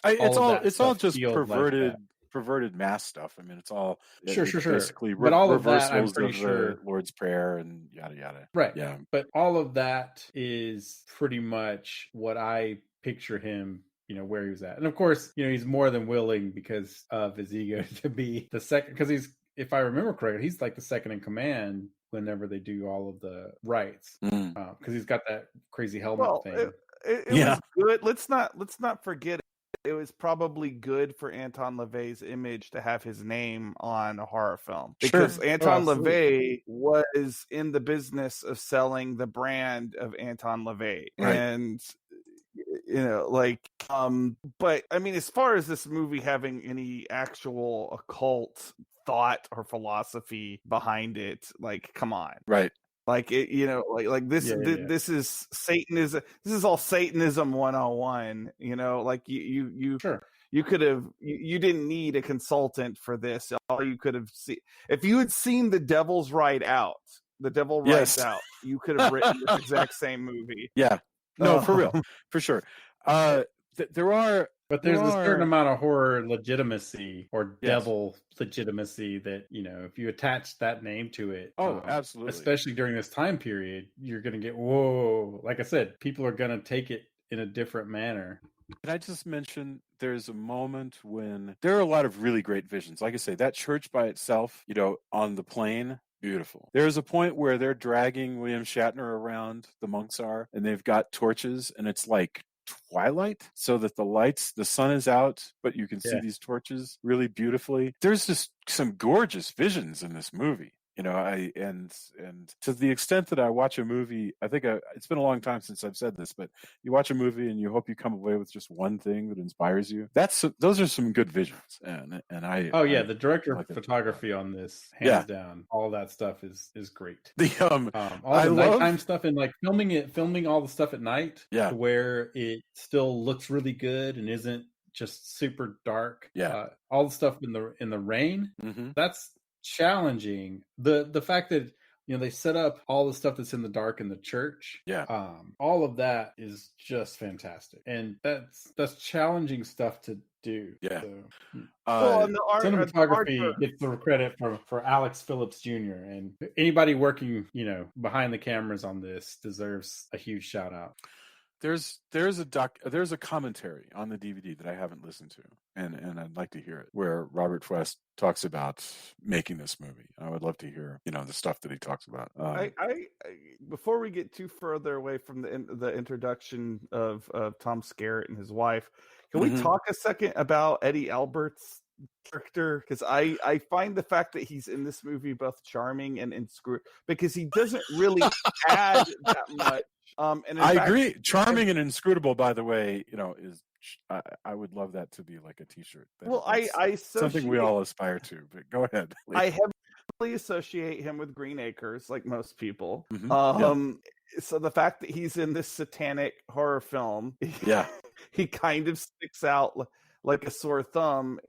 It's all just perverted mass stuff. I mean, it's all basically but all reversals of that, I'm pretty sure, the Lord's Prayer and yada yada. Right. Yeah. But all of that is pretty much what I picture him, where he was at. And of course, he's more than willing, because of his ego, to be the second, because if I remember correctly, he's like the second in command whenever they do all of the rites, because he's got that crazy helmet thing. It was good. Let's not forget it was probably good for Anton LaVey's image to have his name on a horror film, because Anton LaVey was in the business of selling the brand of Anton LaVey, and but I mean, as far as this movie having any actual occult thought or philosophy behind it, like, come on, right? Like, it, this is Satanism. This is all Satanism 101. Like, you could have, you didn't need a consultant for this. All you could have seen, if you had seen The Devil's Ride Out, The Devil Rides Out, you could have written this exact same movie. Yeah, no, for real, for sure. But there's a certain amount of horror legitimacy, or devil legitimacy, that, if you attach that name to it, absolutely, especially during this time period, you're going to get, whoa. Like I said, people are going to take it in a different manner. Can I just mention, there's a moment when there are a lot of really great visions. Like I say, that church by itself, on the plane, beautiful. There's a point where they're dragging William Shatner around, the monks are, and they've got torches, and it's like twilight, so that the sun is out, but you can see these torches really beautifully. There's just some gorgeous visions in this movie. And to the extent that I watch a movie, I think it's been a long time since I've said this, but you watch a movie and you hope you come away with just one thing that inspires you. Those are some good visions, and the director of photography on this, hands down, all that stuff is great. All the nighttime stuff, and like filming all the stuff at night, to where it still looks really good and isn't just super dark. All the stuff in the rain, that's challenging. The fact that they set up all the stuff that's in the dark in the church. Yeah. All of that is just fantastic, and that's challenging stuff to do. Yeah. So, Well, and the art, cinematography gets the credit for Alex Phillips Jr. and anybody working, behind the cameras on this deserves a huge shout out. There's a commentary on the DVD that I haven't listened to, and I'd like to hear it, where Robert West talks about making this movie. I would love to hear, the stuff that he talks about. I before we get too further away from the introduction of Tom Skerritt and his wife, can we talk a second about Eddie Albert's character? Because I find the fact that he's in this movie both charming and inscrutable, because he doesn't really add that much. And I agree. Charming and inscrutable, by the way, is I would love that to be like a T-shirt. Well, I something we all aspire to. But go ahead. I heavily associate him with Green Acres, like most people. So the fact that he's in this satanic horror film, he kind of sticks out like a sore thumb,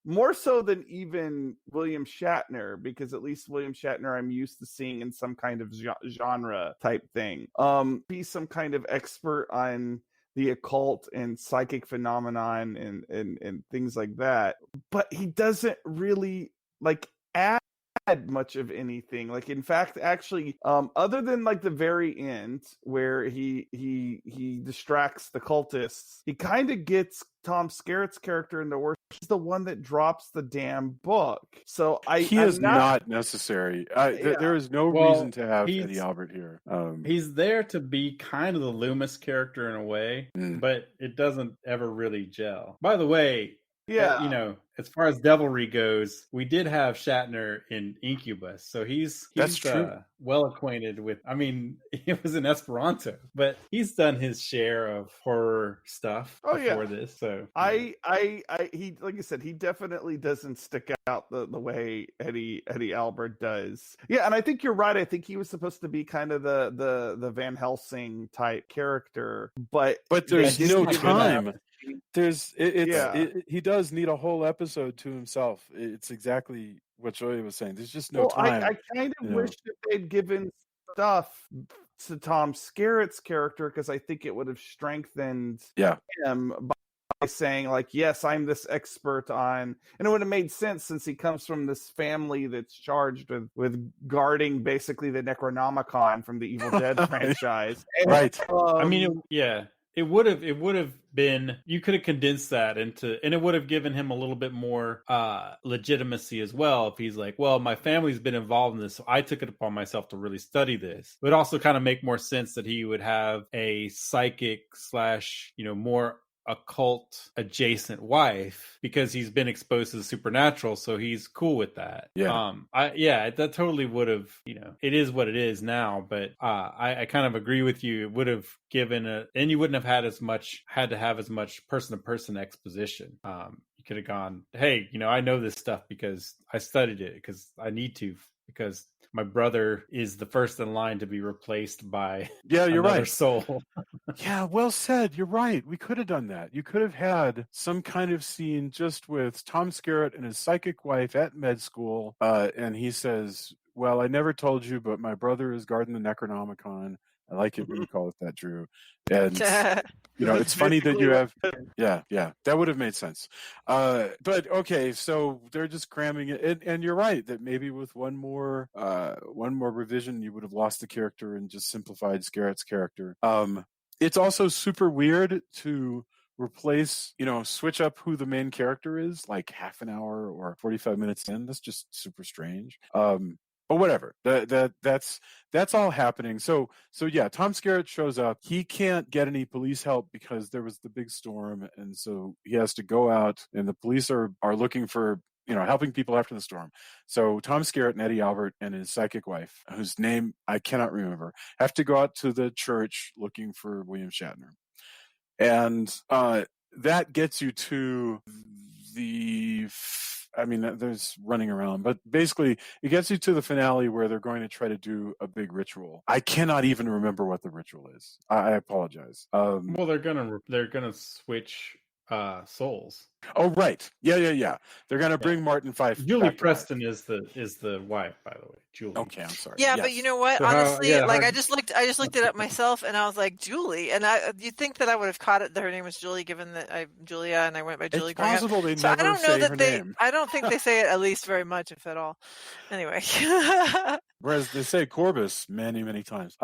more so than even William Shatner, because at least William Shatner I'm used to seeing in some kind of genre type thing. He's some kind of expert on the occult and psychic phenomenon and things like that, but he doesn't really add much of anything. In fact, actually, other than the very end where he distracts the cultists, he kind of gets Tom Skerritt's character into work. He's the one that drops the damn book. So he is not necessary. There is no reason to have Eddie Albert here. He's there to be kind of the Loomis character in a way, but it doesn't ever really gel. By the way, as far as devilry goes, we did have Shatner in Incubus, so he's true. Well acquainted with. I mean, it was in Esperanto, but he's done his share of horror stuff before this. So he, like I said, he definitely doesn't stick out the way Eddie Albert does. Yeah, and I think you're right. I think he was supposed to be kind of the Van Helsing type character, but there's no time. He does need a whole episode to himself. It's exactly what Joey was saying. There's just no time. I kind of wish that they'd given stuff to Tom Skerritt's character, because I think it would have strengthened him by saying yes, I'm this expert on, and it would have made sense since he comes from this family that's charged with guarding basically the Necronomicon from the Evil Dead franchise. And, right. It would have been, you could have condensed that into, and it would have given him a little bit more legitimacy as well. If he's like, well, my family's been involved in this, so I took it upon myself to really study this. It would also kind of make more sense that he would have a psychic / more occult adjacent wife, because he's been exposed to the supernatural, so he's cool with that. That totally would have, it is what it is now, but I kind of agree with you. It would have given and you wouldn't have had to have as much person to person exposition. You could have gone, hey, I know this stuff because I studied it, because I need to, because my brother is the first in line to be replaced by you're right. soul. Yeah, well said. You're right. We could have done that. You could have had some kind of scene just with Tom Skerritt and his psychic wife at med school, and he says, well, I never told you, but my brother is guarding the Necronomicon. I like it when you call it that, Drew. And it's funny that you have that would have made sense. But okay, so they're just cramming it, and you're right that maybe with one more revision you would have lost the character and just simplified Skerritt's character. It's also super weird to replace, switch up who the main character is like half an hour or 45 minutes in. That's just super strange. But whatever, that's all happening. So yeah, Tom Skerritt shows up. He can't get any police help because there was the big storm, and so he has to go out, and the police are looking for, helping people after the storm. So Tom Skerritt and Eddie Albert and his psychic wife, whose name I cannot remember, have to go out to the church looking for William Shatner, and that gets you to there's running around, but basically it gets you to the finale where they're going to try to do a big ritual. I cannot even remember what the ritual is. I apologize. Well, they're gonna switch souls. Oh, right. Yeah. They're gonna bring Martin Fife. Julie back to life. Preston is the wife, by the way. Julie. Okay, I'm sorry. Yeah, Yes. but you know what? So how- Honestly, yeah, like hard- I just looked it up myself, and I was like Julie, and you'd think that I would have caught it that her name was Julie, given that I'm Julia and I went by Julie. It's possible they so I never don't know say that her they. name. I don't think they say it at least very much, if at all. Anyway. Whereas they say Corbus many times.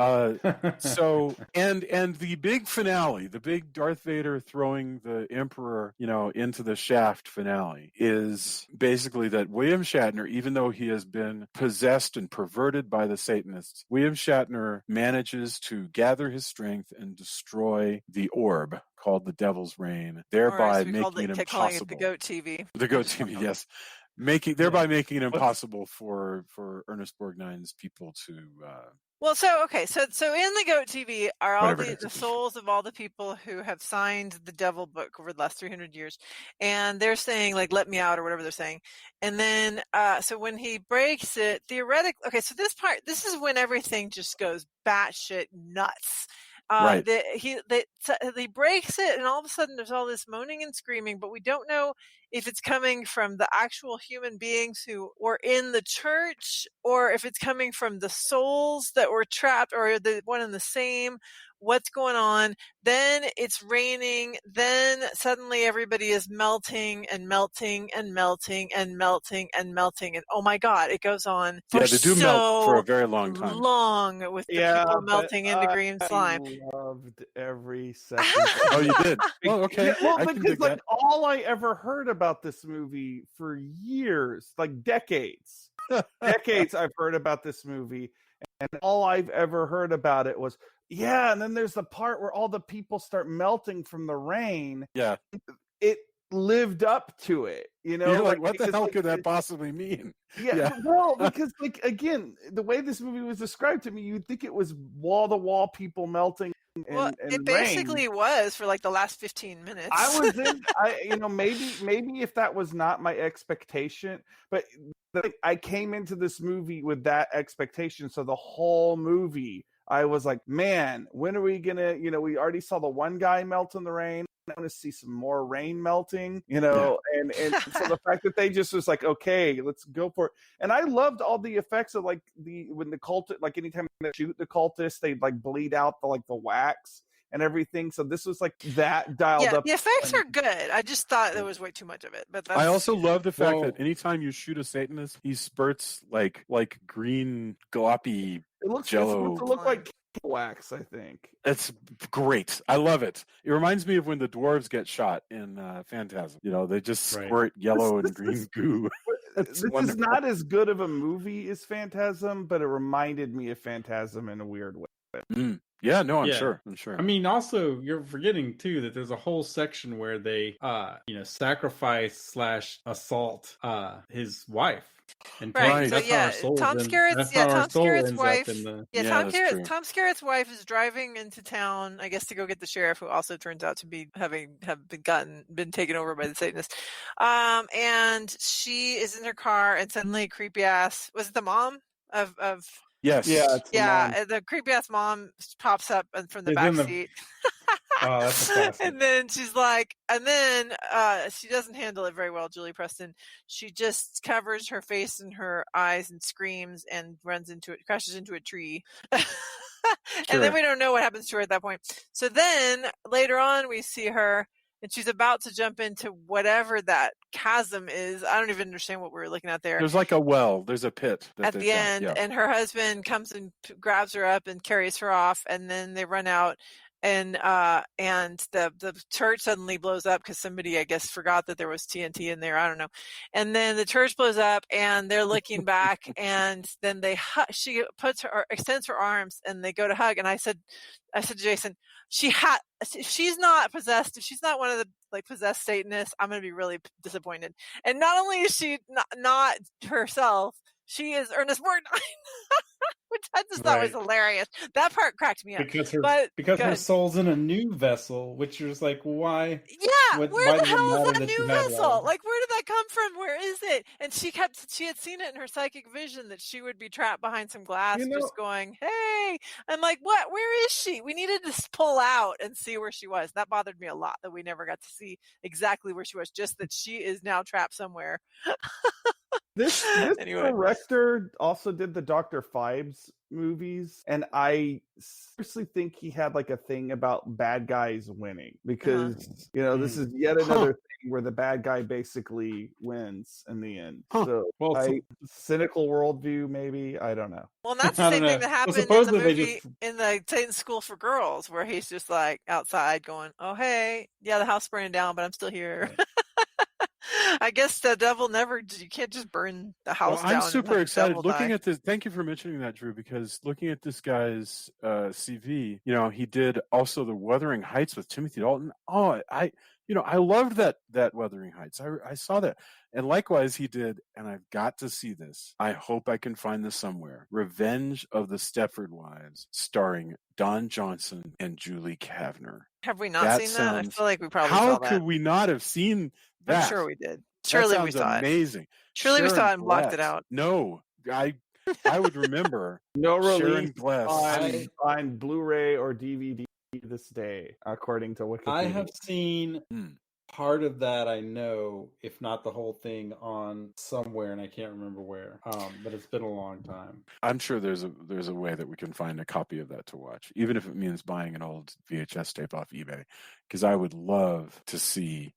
So and the big finale, the big Darth Vader throwing the Emperor, into the shaft finale, is basically that William Shatner, even though he has been possessed and perverted by the Satanists, William Shatner manages to gather his strength and destroy the orb called the Devil's Reign, thereby making it calling it impossible. the Goat TV. The Goat TV, yes. Thereby making it impossible for Ernest Borgnine's people to. Well, so in the Goat TV are all Whatever it the is. souls of all the people who have signed the Devil Book over the last 300 years, and they're saying like "Let me out" or whatever they're saying, and then so when he breaks it, theoretically, okay, so this is when everything just goes batshit nuts. Right. He breaks it, and all of a sudden there's all this moaning and screaming, but we don't know if it's coming from the actual human beings who were in the church, or if it's coming from the souls that were trapped, or the one and the same. What's going on? Then it's raining. Then suddenly everybody is melting and melting and melting and melting and melting. And oh my God, it goes on for they do melt for a very long time. Long with the people melting into green slime. I loved every second. Oh, you did? Oh, okay. Well, I can because dig like that. all I ever heard about this movie for years, like decades, I've heard about this movie, and all I've ever heard about it was, and then there's the part where all the people start melting from the rain. Yeah. It lived up to it, You're like, what the hell could that possibly mean? Yeah. Well, because like again, the way this movie was described to me, you'd think it was wall-to-wall people melting. It basically was for like the last 15 minutes. I was maybe if that was not my expectation, but I came into this movie with that expectation. So the whole movie, I was like, man, when are we gonna? We already saw the one guy melt in the rain. I want to see some more rain melting, and so the fact that they just was like, okay, let's go for it. And I loved all the effects of like when the cult, like anytime they shoot the cultists, they'd like bleed out the wax and everything. So this was like that dialed up. The effects are good. I just thought there was way too much of it. But I also love the fact that anytime you shoot a Satanist, he spurts like green gloppy jello. It look like wax, I think. It's great. I love it. It reminds me of when the dwarves get shot in Phantasm. They just squirt yellow and green goo. This is not as good of a movie as Phantasm, but it reminded me of Phantasm in a weird way. Yeah, no, I'm sure. I mean, also, you're forgetting too that there's a whole section where they, sacrifice / assault his wife. And right. So Tom Skerritt's wife. Tom Skerritt's wife is driving into town, I guess, to go get the sheriff, who also turns out to be been taken over by the Satanists. And she is in her car, and suddenly creepy ass, was it the mom of Yes. Yeah, the creepy ass mom pops up from the back seat. Oh, that's a classic. And then she's like, she doesn't handle it very well, Julie Preston. She just covers her face and her eyes and screams and crashes into a tree. And then we don't know what happens to her at that point. So then later on we see her, and she's about to jump into whatever that chasm is. I don't even understand what we're looking at there. There's like a well. There's a pit. At the end, and her husband comes and grabs her up and carries her off, and then they run out, and the church suddenly blows up because somebody, I guess, forgot that there was TNT in there. I don't know. And then the church blows up, and they're looking back, and then she extends her arms, and they go to hug. And I said to Jason, if she's not possessed, if she's not one of the possessed Satanists, I'm going to be really disappointed. And not only is she not herself, she is Ernest Borgnine. Which I just thought was hilarious. That part cracked me up. Because her soul's in a new vessel, which is like, why? Yeah, where the hell is that new vessel? Like, where did that come from? Where is it? And she had seen it in her psychic vision that she would be trapped behind some glass, just going, "Hey!" I'm like, "What? Where is she?" We needed to pull out and see where she was. That bothered me a lot that we never got to see exactly where she was. Just that she is now trapped somewhere. This director also did the Dr. Phibes movies, and I seriously think he had like a thing about bad guys winning, because this is yet another thing where the bad guy basically wins in the end. So cynical worldview, maybe, I don't know. Well, that's the same thing that happened in the movie in the Satan's School for Girls, where he's just like outside going, "Oh hey, yeah, the house burned down, but I'm still here." I guess the devil you can't just burn the house down. I'm super excited looking at this. Thank you for mentioning that, Drew, because looking at this guy's CV, he did also the Wuthering Heights with Timothy Dalton. Oh, I loved that Wuthering Heights. I saw that. And likewise he did, and I've got to see this. I hope I can find this somewhere. Revenge of the Stepford Wives, starring Don Johnson and Julie Kavner. Have we not seen that? I feel like we probably saw that. How could we not have seen that? I'm sure we did. Surely we saw amazing. It. Surely we saw it and blocked it out. No, I would remember. No release on Blu-ray or DVD this day, according to Wikipedia. I have seen part of that, I know, if not the whole thing, on somewhere, and I can't remember where. But it's been a long time. I'm sure there's a way that we can find a copy of that to watch, even if it means buying an old VHS tape off eBay, because I would love to see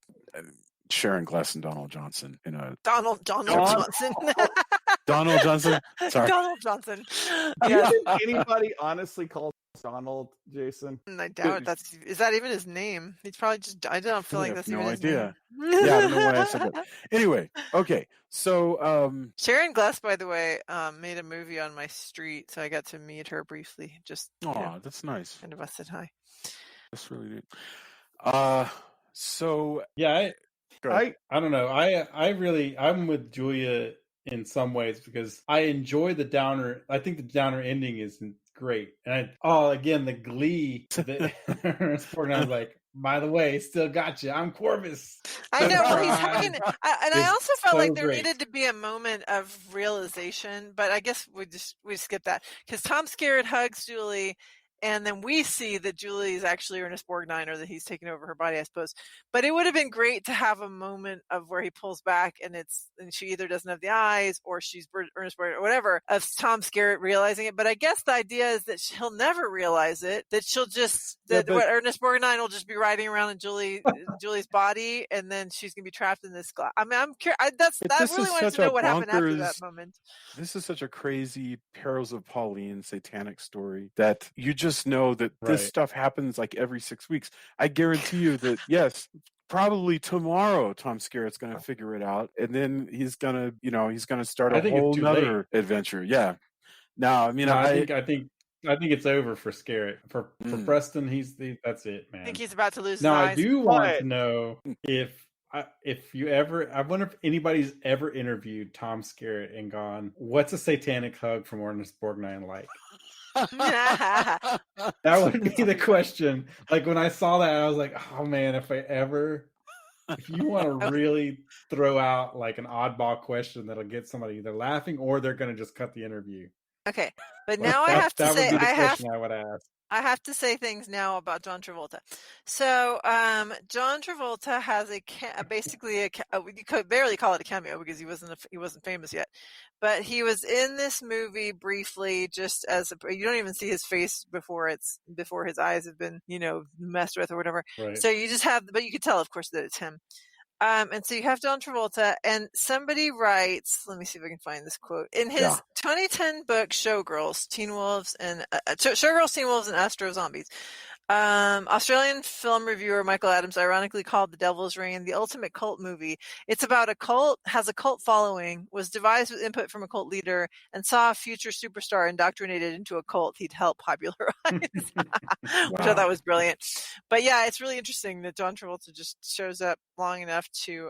Sharon Gless and Donald Johnson in a Donald Johnson. Donald Johnson. Sorry, Donald Johnson. Do you think anybody honestly called Donald, Jason? I doubt it. Is that even his name? He's probably just. I don't feel like that's even his name. Yeah, I don't know why I said that. Anyway, okay. So Sharon Gless, by the way, made a movie on my street, so I got to meet her briefly. Just that's nice. Kind of I said hi. That's really neat. So yeah, I don't know. I'm with Julia in some ways, because I enjoy the downer. I think the downer ending is great. And again, the glee that I was like, by the way, still got you. I'm Corvus. I know. Well, he's having, and I also felt like there needed to be a moment of realization, but I guess we skip that, because Tom Skerritt hugs Julie. And then we see that Julie is actually Ernest Borgnine, or that he's taken over her body, I suppose. But it would have been great to have a moment of where he pulls back and she either doesn't have the eyes, or she's Ernest Borgnine, or whatever, of Tom Skerritt realizing it. But I guess the idea is that he'll never realize it, that she'll just, Ernest Borgnine will just be riding around in Julie's body, and then she's going to be trapped in this glass. I mean, I'm curious. I really wanted to know what happened after that moment. This is such a crazy Perils of Pauline satanic story that you just know that this stuff happens like every 6 weeks. I guarantee you that, yes, probably tomorrow Tom Skerritt's going to figure it out, and then he's going to start a whole nother adventure. Yeah. Now, I mean, I think it's over for Skerritt. For Preston, that's it, man. I think he's about to lose his eyes. Now, I do want to know if you ever, I wonder if anybody's ever interviewed Tom Skerritt and gone, what's a satanic hug from Ernest Borgnine like? That would be the question. Like, when I saw that, I was like, oh man, if you want to really throw out like an oddball question that'll get somebody either laughing or they're going to just cut the interview. Okay, but now I have to say, I would ask. I have to say things now about John Travolta. So, John Travolta has you could barely call it a cameo, because he wasn't famous yet, but he was in this movie briefly, just as you don't even see his face before his eyes have been, messed with or whatever. Right. So you just but you could tell, of course, that it's him. And so you have John Travolta, and somebody writes, let me see if I can find this quote, in his 2010 book, Showgirls, Teen Wolves, and Astro Zombies. Australian film reviewer Michael Adams ironically called The Devil's Reign the ultimate cult movie. It's about a cult, has a cult following, was devised with input from a cult leader, and saw a future superstar indoctrinated into a cult he'd help popularize, which I thought was brilliant. But yeah, it's really interesting that John Travolta just shows up long enough to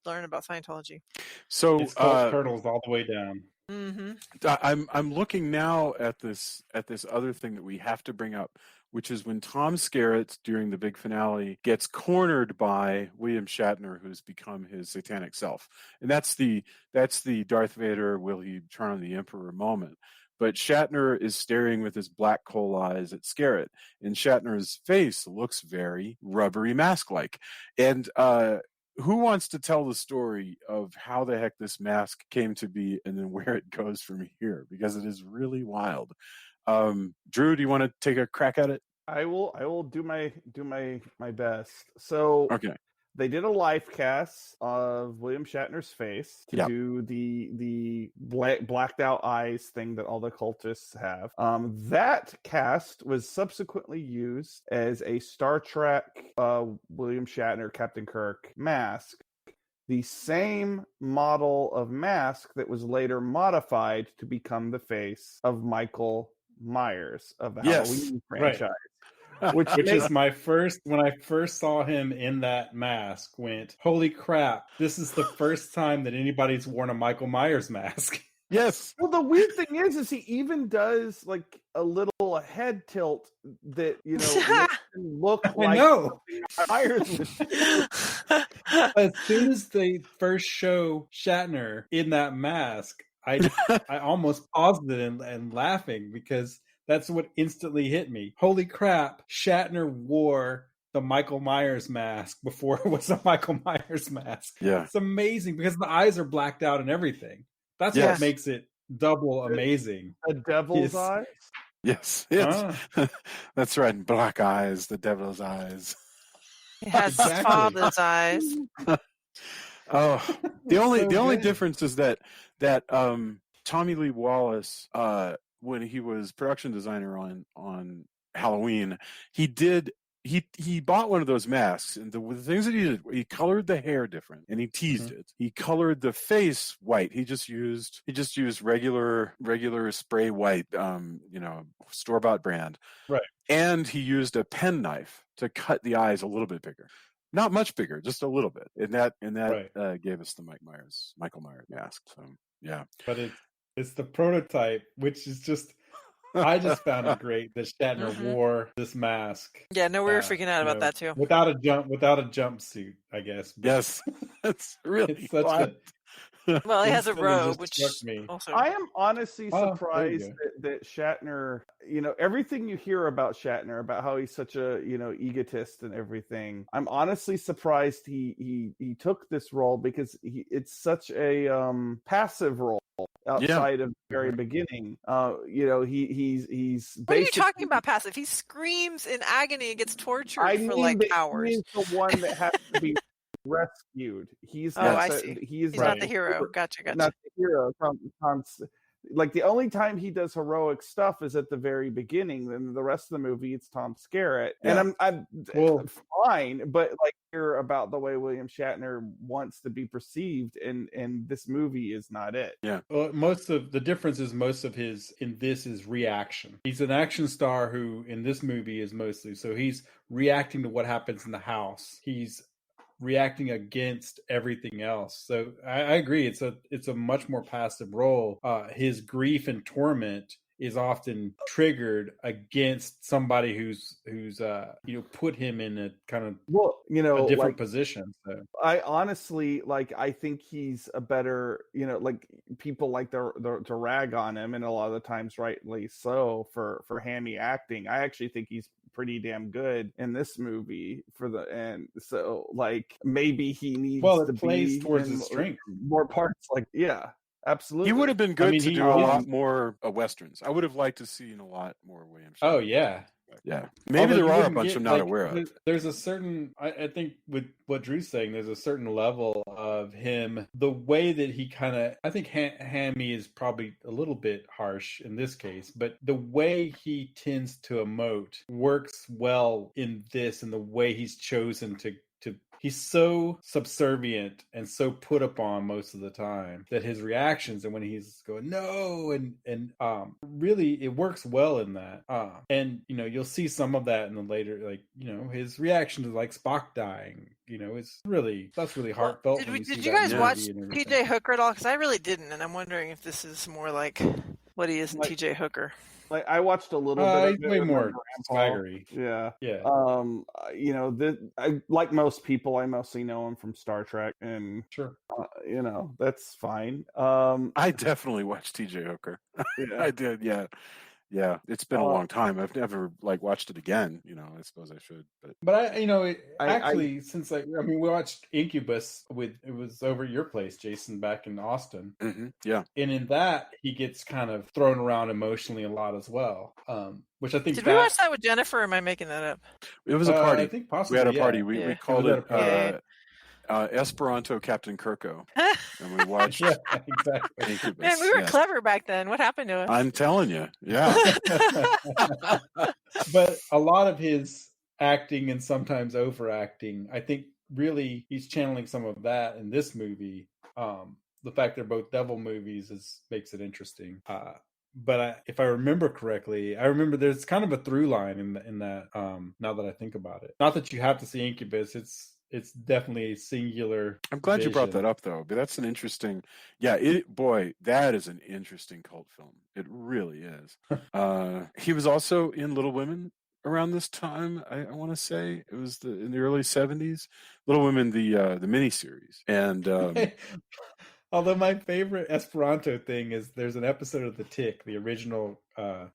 learn about Scientology. So it's cult turtles all the way down. Mm-hmm. I'm looking now at this other thing that we have to bring up, which is when Tom Skerritt during the big finale gets cornered by William Shatner, who's become his satanic self, and that's the Darth Vader will he turn on the Emperor moment. But Shatner is staring with his black coal eyes at Skerritt, and Shatner's face looks very rubbery mask-like. And who wants to tell the story of how the heck this mask came to be and then where it goes from here? Because it is really wild. Drew, do you want to take a crack at it? I will do my best. So Okay. they did a live cast of William Shatner's face to Yep. do the blacked out eyes thing that all the cultists have. That cast was subsequently used as a Star Trek William Shatner Captain Kirk mask. The same model of mask that was later modified to become the face of Michael Myers of the Halloween franchise. Which is my first, when I first saw him in that mask, went, holy crap, this is the first time that anybody's worn a Michael Myers mask. Yes. Well, the weird thing is he even does like a little head tilt that, you know, look like Myers would do. As soon as they first show Shatner in that mask, I almost paused it and laughing, because that's what instantly hit me. Holy crap, Shatner wore the Michael Myers mask before it was a Michael Myers mask. Yeah. It's amazing because the eyes are blacked out and everything. That's what makes it double amazing. The devil's eyes? Yes. That's right. Black eyes, the devil's eyes. He has his father's eyes. Oh, the only difference is that Tommy Lee Wallace, when he was production designer on Halloween, he bought one of those masks, and the things that he did, he colored the hair different, and he teased it. He colored the face white. He just used regular spray white, store-bought brand. Right. And he used a penknife to cut the eyes a little bit bigger. Not much bigger, just a little bit. And that gave us the Michael Myers mask. So yeah. But it's the prototype, which is just, I just found it great that Shatner wore this mask. Yeah, no, we were freaking out about that too. Without a jumpsuit, I guess. But yes, that's really such well, he has a robe, which also... I am honestly surprised that Shatner, everything you hear about Shatner, about how he's such a, egotist and everything. I'm honestly surprised he took this role, because it's such a passive role outside of the very beginning. He's what are you talking about passive? He screams in agony and gets tortured for like hours. He's the one that has to be rescued. He's I see. He's not the hero. Gotcha. Not the hero. Like the only time he does heroic stuff is at the very beginning. Then the rest of the movie, it's Tom Skerritt, and I'm fine. But like, hear about the way William Shatner wants to be perceived, and this movie is not it. Yeah. Well, most of the difference is most of his in this is reaction. He's an action star who in this movie is mostly so he's reacting to what happens in the house. He's reacting against everything else. So I agree. It's a much more passive role. His grief and torment is often triggered against somebody who's put him in a kind of a different position. So I honestly I think he's a better people like to rag on him, and a lot of the times rightly so for hammy acting. I actually think he's pretty damn good in this movie and so maybe he needs to plays be towards his strength more parts. Absolutely. He would have been good to do a lot more westerns. I would have liked to see a lot more William Shatner. Oh yeah. Yeah. Maybe there are a bunch I'm not aware of. There's a certain, I think with what Drew's saying, there's a certain level of him, the way that he kind of, I think hammy is probably a little bit harsh in this case, but the way he tends to emote works well in this, and the way he's chosen to he's so subservient and so put upon most of the time that his reactions and when he's going no and really it works well in that. And you'll see some of that in the later, like his reaction to like Spock dying. That's really heartfelt. Did you guys watch T.J. Hooker at all? Because I really didn't, and I'm wondering if this is more like what he is in T.J. Hooker. Like I watched a little bit of it. Way more swaggery. Yeah. Yeah. Like most people, I mostly know him from Star Trek, and sure, that's fine. I definitely watched T.J. Hooker. Yeah. I did. Yeah, it's been a long time. I've never watched it again. I suppose I should, but since we watched Incubus it was over at your place, Jason, back in Austin. Mm-hmm, yeah, and in that he gets kind of thrown around emotionally a lot as well. Which I think did we watch that with Jennifer? Or am I making that up? It was a party. I think possibly we had a party. We called it Esperanto Captain Kirko, and we watched exactly. Incubus. Man, we were clever back then. What happened to us? I'm telling you, yeah. But a lot of his acting and sometimes overacting, I think really he's channeling some of that in this movie. The fact they're both devil movies makes it interesting. But if I remember correctly, there's kind of a through line in that. Now that I think about it, not that you have to see Incubus, it's definitely a singular. I'm glad you brought that up, though. But that's an interesting. Yeah, that is an interesting cult film. It really is. He was also in Little Women around this time. I want to say it was in the early '70s. Little Women, the miniseries, and. Although my favorite Esperanto thing is there's an episode of The Tick, the original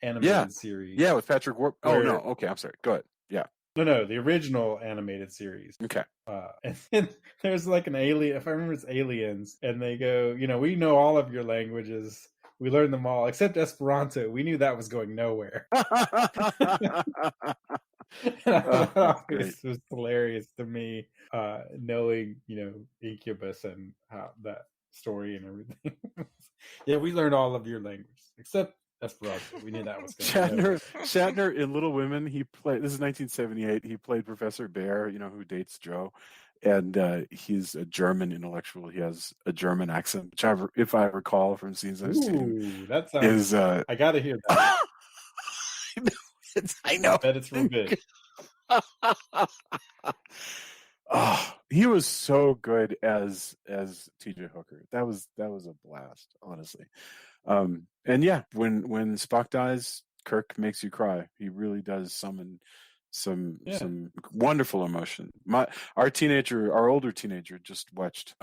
animated series. Yeah, with Patrick Warburton. Oh, no. Okay, I'm sorry. Go ahead. Yeah. No, the original animated series. Okay. And then there's like an alien, if I remember it's aliens, and they go, we know all of your languages. We learned them all, except Esperanto. We knew that was going nowhere. It was hilarious to me, knowing, Incubus and how that story and everything. Yeah, we learned all of your language, except Esperanto. We knew that was going Shatner in Little Women, this is 1978, he played Professor Bear, who dates Joe, and he's a German intellectual. He has a German accent, which if I recall from scenes I've seen. That sounds, I gotta hear that. I know. I bet it's real good. Oh, he was so good as T.J. Hooker. That was a blast, honestly. And yeah, when Spock dies, Kirk makes you cry. He really does summon some wonderful emotion. Our older teenager just watched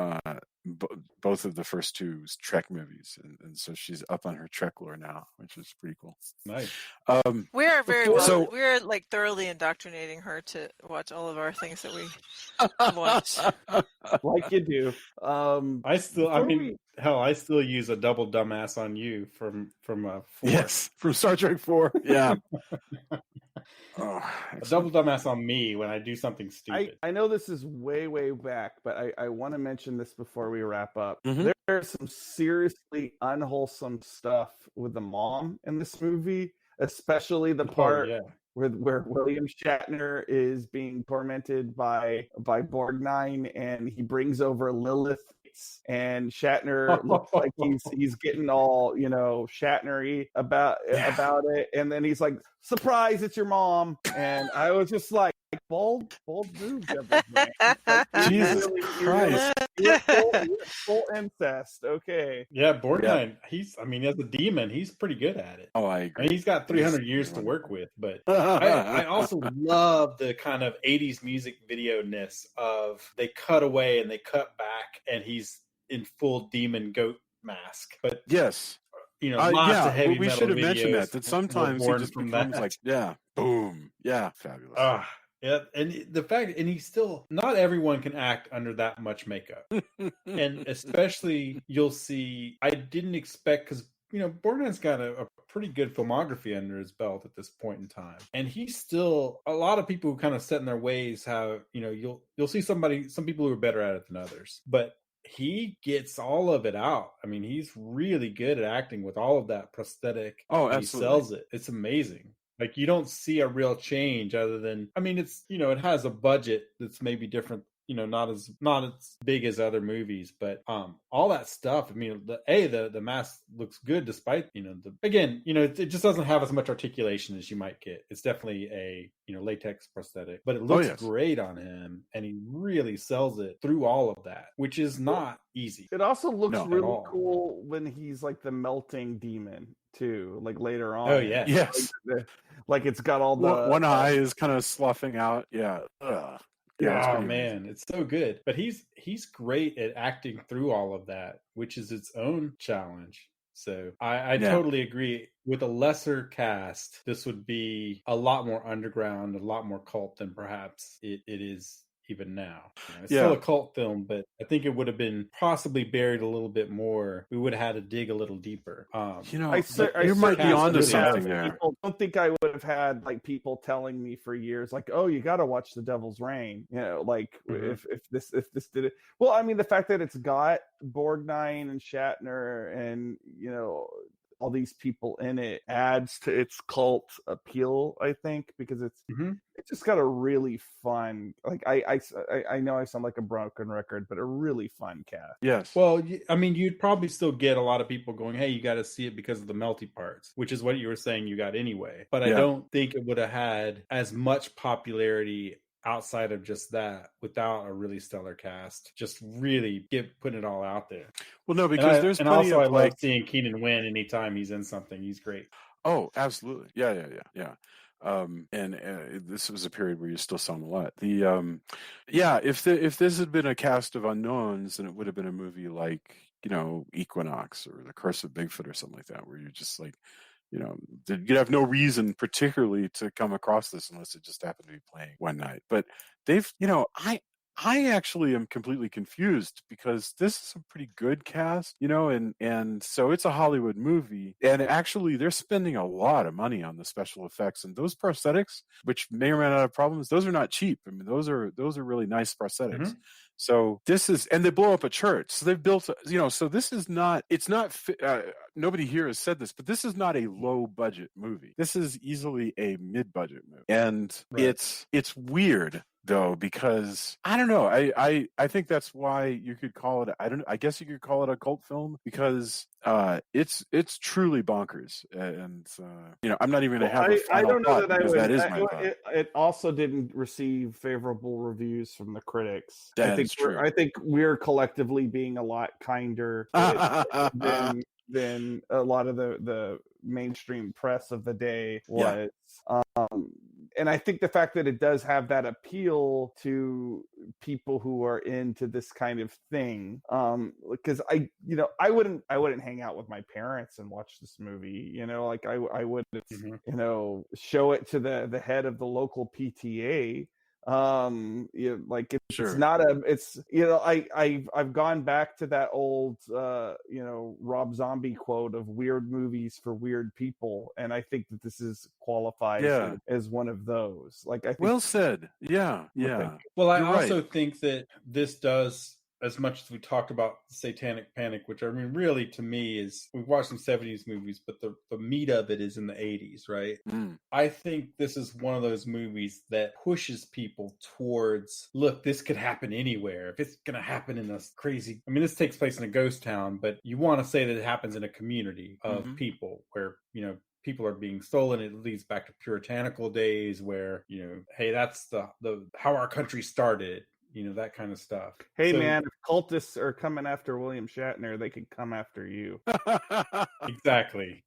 both of the first two Trek movies, and so she's up on her Trek lore now, which is pretty cool. Nice. We are we're like thoroughly indoctrinating her to watch all of our things that we watch. Like you do. I still use a double dumbass on you from 4. Yes, from Star Trek 4. Yeah. Oh, a double dumbass on me when I do something stupid. I know this is way, way back, but I want to mention this before we wrap up. Mm-hmm. There's some seriously unwholesome stuff with the mom in this movie, especially the part where William Shatner is being tormented by Borgnine, and he brings over Lilith, and Shatner looks like he's getting all Shatnery about it, and then he's like, "Surprise! It's your mom!" And I was just like, bold move, man. Jesus Christ. You're full incest. Okay. Yeah, Borgnine. He has a demon. He's pretty good at it. Oh, I agree. He's got 300 years to work with, but I also love the kind of 80s music video-ness of they cut away and they cut back, and he's in full demon goat mask. But yes. Lots of heavy we metal should have videos mentioned that sometimes he just becomes that. like, boom. Yeah, fabulous. Yeah, and the fact, and he's still, not everyone can act under that much makeup. And especially, you'll see, I didn't expect, because, Borgnine's got a pretty good filmography under his belt at this point in time. And he's still, a lot of people who kind of set in their ways how, you'll see some people who are better at it than others. But he gets all of it out. I mean, he's really good at acting with all of that prosthetic. Oh, absolutely. He sells it. It's amazing. Like, you don't see a real change other than, it's, it has a budget that's maybe different not as big as other movies, but all that stuff. I mean, the mask looks good despite it just doesn't have as much articulation as you might get. It's definitely a latex prosthetic, but it looks great on him, and he really sells it through all of that, which is not easy. It also looks really cool when he's like the melting demon too, like later on. Oh yeah, yes. Like it's got all the one eye is kind of sloughing out. Yeah. Ugh. Yeah, oh man, it's so good. But he's great at acting through all of that, which is its own challenge. So I totally agree. With a lesser cast, this would be a lot more underground, a lot more cult than perhaps it is even now. It's still a cult film, but I think it would have been possibly buried a little bit more. We would have had to dig a little deeper. You might be onto something there. I don't think I would have had like people telling me for years, like, "Oh, you got to watch The Devil's Reign." If this did it. Well, I mean, the fact that it's got Borgnine and Shatner and all these people in it adds to its cult appeal, I think, because it's just got a really fun, like I know I sound like a broken record, but a really fun cast. Yes. Well, I mean, you'd probably still get a lot of people going, "Hey, you got to see it because of the melty parts," which is what you were saying you got anyway. But I don't think it would have had as much popularity outside of just that without a really stellar cast. Just really putting it all out there. Well, no, because there's plenty also of I love seeing Keenan Wynn anytime he's in something. He's great. Oh, absolutely. Yeah. And this was a period where you still saw him a lot. If this had been a cast of unknowns, then it would have been a movie like Equinox or The Curse of Bigfoot or something like that, where you're just like, you'd have no reason particularly to come across this unless it just happened to be playing one night. But they've, I actually am completely confused because this is a pretty good cast, and so it's a Hollywood movie, and actually they're spending a lot of money on the special effects, and those prosthetics, which may or may not have problems, those are not cheap. I mean, those are really nice prosthetics. So this is, and they blow up a church. So they've built, so this is not, nobody here has said this, but this is not a low budget movie. This is easily a mid-budget movie. And it's weird though, because I don't know. I think that's why you could call it, I guess you could call it a cult film, because it's truly bonkers. And I'm not even going to have a final I don't know thought, that I would. that is my thought. It also didn't receive favorable reviews from the critics. That is true. I think we're collectively being a lot kinder than a lot of the mainstream press of the day was. And I think the fact that it does have that appeal to people who are into this kind of thing, because I wouldn't hang out with my parents and watch this movie, I wouldn't, show it to the head of the local PTA. I've gone back to that old Rob Zombie quote of weird movies for weird people, and I think that this is qualified as one of those. Like, I think, well said. Yeah. Well, I also think that this does, as much as we talked about Satanic Panic, which I mean, really to me is, we've watched some 70s movies, but the meat of it is in the 80s, right? I think this is one of those movies that pushes people towards, look, this could happen anywhere. If it's going to happen in a crazy, I mean, this takes place in a ghost town, but you want to say that it happens in a community of people where, people are being stolen. It leads back to puritanical days where, hey, that's the how our country started. That kind of stuff. Hey, man, if cultists are coming after William Shatner, they could come after you. Exactly.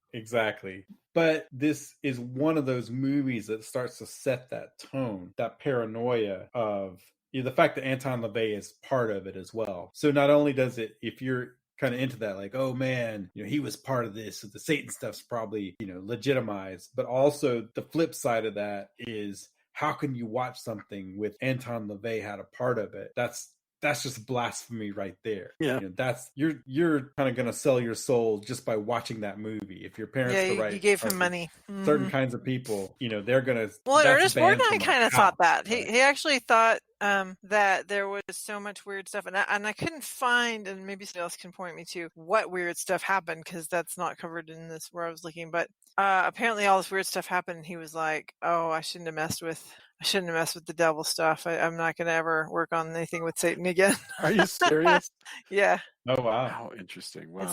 But this is one of those movies that starts to set that tone, that paranoia of the fact that Anton LaVey is part of it as well. So not only does it, if you're kind of into that, like, oh man, he was part of this, so the Satan stuff's probably, legitimized, but also the flip side of that is, how can you watch something with Anton LaVey had a part of it? That's just blasphemy right there. Yeah. That's you're kind of going to sell your soul just by watching that movie. If your parents you gave him money. Certain kinds of people, they're going to. Well, Ernest Borgnine kind of thought that. He actually thought that there was so much weird stuff, and I couldn't find, and maybe somebody else can point me to what weird stuff happened, because that's not covered in this where I was looking. But apparently, all this weird stuff happened, and he was like, "Oh, I shouldn't have messed with I shouldn't have messed with the devil stuff. I'm not going to ever work on anything with Satan again. Are you serious? Yeah. Oh wow. How interesting. Wow. It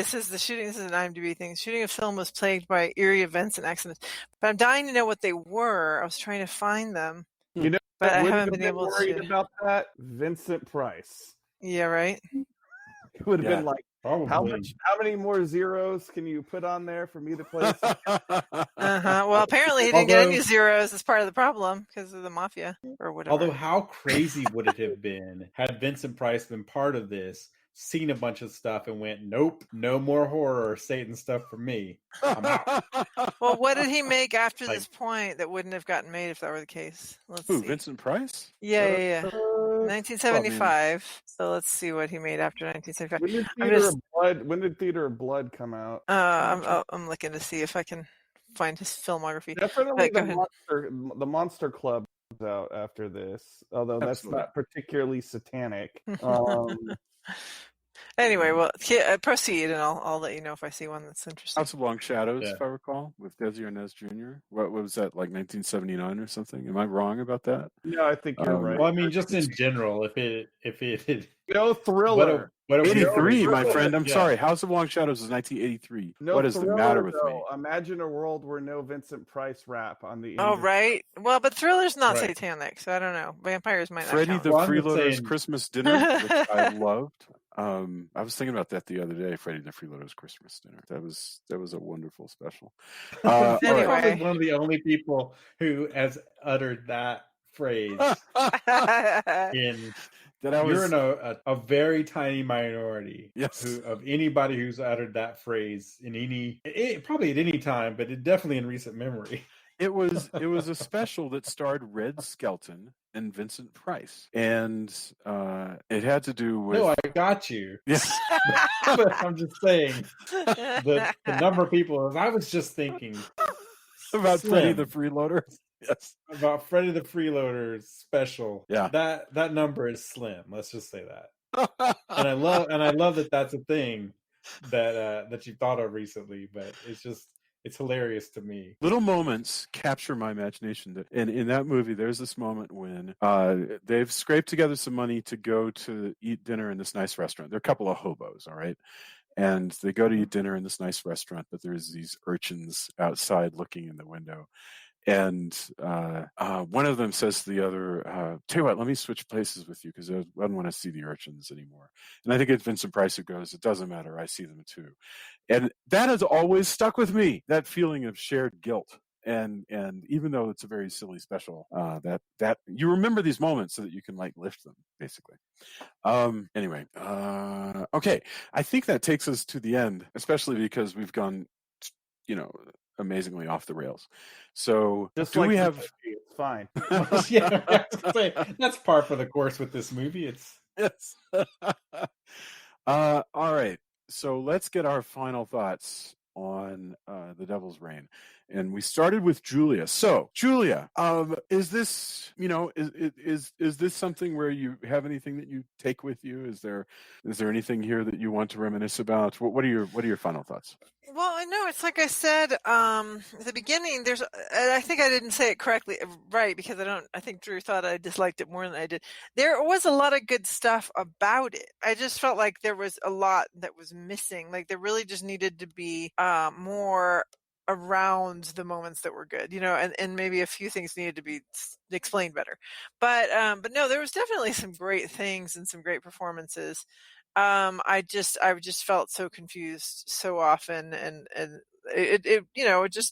says the shooting. This is an IMDb thing. Shooting of film was plagued by eerie events and accidents. But I'm dying to know what they were. I was trying to find them, You know, but I wouldn't haven't have been able worried to. about that. Vincent Price. Yeah, right. It would have Yeah. been like, Probably. how many more zeros can you put on there for me to play? Well, apparently he didn't get any zeros as part of the problem because of the mafia or whatever. Although, how crazy would it have been had Vincent Price been part of this, seen a bunch of stuff, and went, "Nope, no more horror or Satan stuff for me. I'm out." Well, what did he make after Like- this point that wouldn't have gotten made if that were the case? Let's Who, see. Vincent Price? Yeah. 1975. So let's see what he made after 1975. When did Theater of Blood come out? I'm looking to see if I can find his filmography. Definitely Go ahead. the Monster Club comes out after this, although that's Absolutely. not particularly satanic. Anyway, well, proceed, and I'll let you know if I see one that's interesting. House of Long Shadows, Yeah. if I recall, with Desi Arnaz Jr. What was that, like 1979 or something? Am I wrong about that? No, I think you're right. Well, I mean, just in general, if it No Thriller. what a 83, weird- my friend. I'm Yeah. sorry. House of Long Shadows is 1983. No What is the Thriller, matter with though. me? Imagine a world where no Vincent Price rap on the end. Oh, right. Well, but Thriller's not Right. satanic, so I don't know. Vampires might not Freddy count. the Well, I'm just Freeloader's saying- Christmas Dinner, which I loved. I was thinking about that the other day. Freddy the Freeloader's Christmas Dinner. That was a wonderful special. All You're Anyway. probably one of the only people who has uttered that phrase. That I You're was. in a very tiny minority Yes. of anybody who's uttered that phrase in probably at any time, but definitely in recent memory. It was a special that starred Red Skelton and Vincent Price, and it had to do with. No, I got you. Yes. But I'm just saying the number of people. I was just thinking About Slim. Freddy the Freeloader. Yes. about Freddy the Freeloader's special. Yeah. that number is slim. Let's just say that. And I love that that's a thing that you thought of recently. But it's hilarious to me. Little moments capture my imagination. And in that movie, there's this moment when they've scraped together some money to go to eat dinner in this nice restaurant. They're a couple of hobos, all right? And they go to eat dinner in this nice restaurant, but there's these urchins outside looking in the window. And one of them says to the other, tell you what, let me switch places with you because I don't want to see the urchins anymore. And I think it's Vincent Price who goes, it doesn't matter, I see them too. And that has always stuck with me, that feeling of shared guilt. And even though it's a very silly special, that you remember these moments so that you can like lift them, basically. Anyway, okay. I think that takes us to the end, especially because we've gone, amazingly off the rails. So Just do like we the have? movie, it's fine. Yeah, I was gonna say, that's par for the course with this movie. It's Yes. All right. So let's get our final thoughts on The Devil's Reign. And we started with Julia. So, Julia, is this, is this something where you have anything that you take with you? Is there anything here that you want to reminisce about? What are your final thoughts? Well, I know it's like I said at the beginning. I think I didn't say it correctly, right? Because I think Drew thought I disliked it more than I did. There was a lot of good stuff about it. I just felt like there was a lot that was missing. Like there really just needed to be more around the moments that were good, and maybe a few things needed to be explained better. But no, there was definitely some great things and some great performances. I just felt so confused so often, and it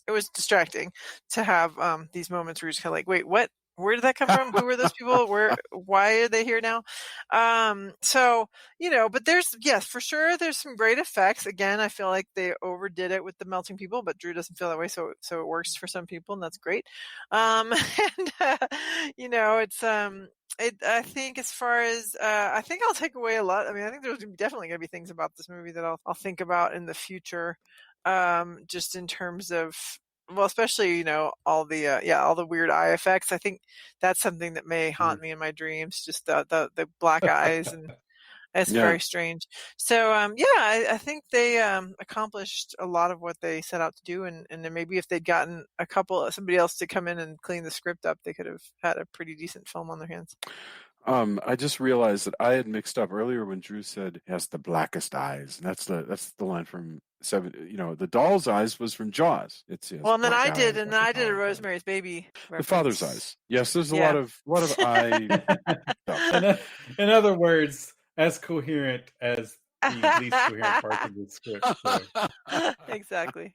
was distracting to have these moments where you're just kind of like, wait, what? Where did that come from? Who are those people? Why are they here now? So, but for sure, there's some great effects. Again, I feel like they overdid it with the melting people, but Drew doesn't feel that way. So it works for some people, and that's great. It's, I think as far as, I think I'll take away a lot. I mean, I think there's definitely going to be things about this movie that I'll think about in the future. Just in terms of, well, especially, all the weird eye effects. I think that's something that may haunt me in my dreams, just the black eyes. And It's Yeah. very strange. So, I think they accomplished a lot of what they set out to do, and then maybe if they'd gotten somebody else to come in and clean the script up, they could have had a pretty decent film on their hands. I just realized that I had mixed up earlier when Drew said he has the blackest eyes. And that's the line from the doll's eyes was from Jaws. Well, and then I did, like a doll's eyes. Rosemary's Baby The reference. father's eyes. Yes, there's a Yeah. lot of eye stuff. In other words, as coherent as the least coherent parts of the script. So. Exactly.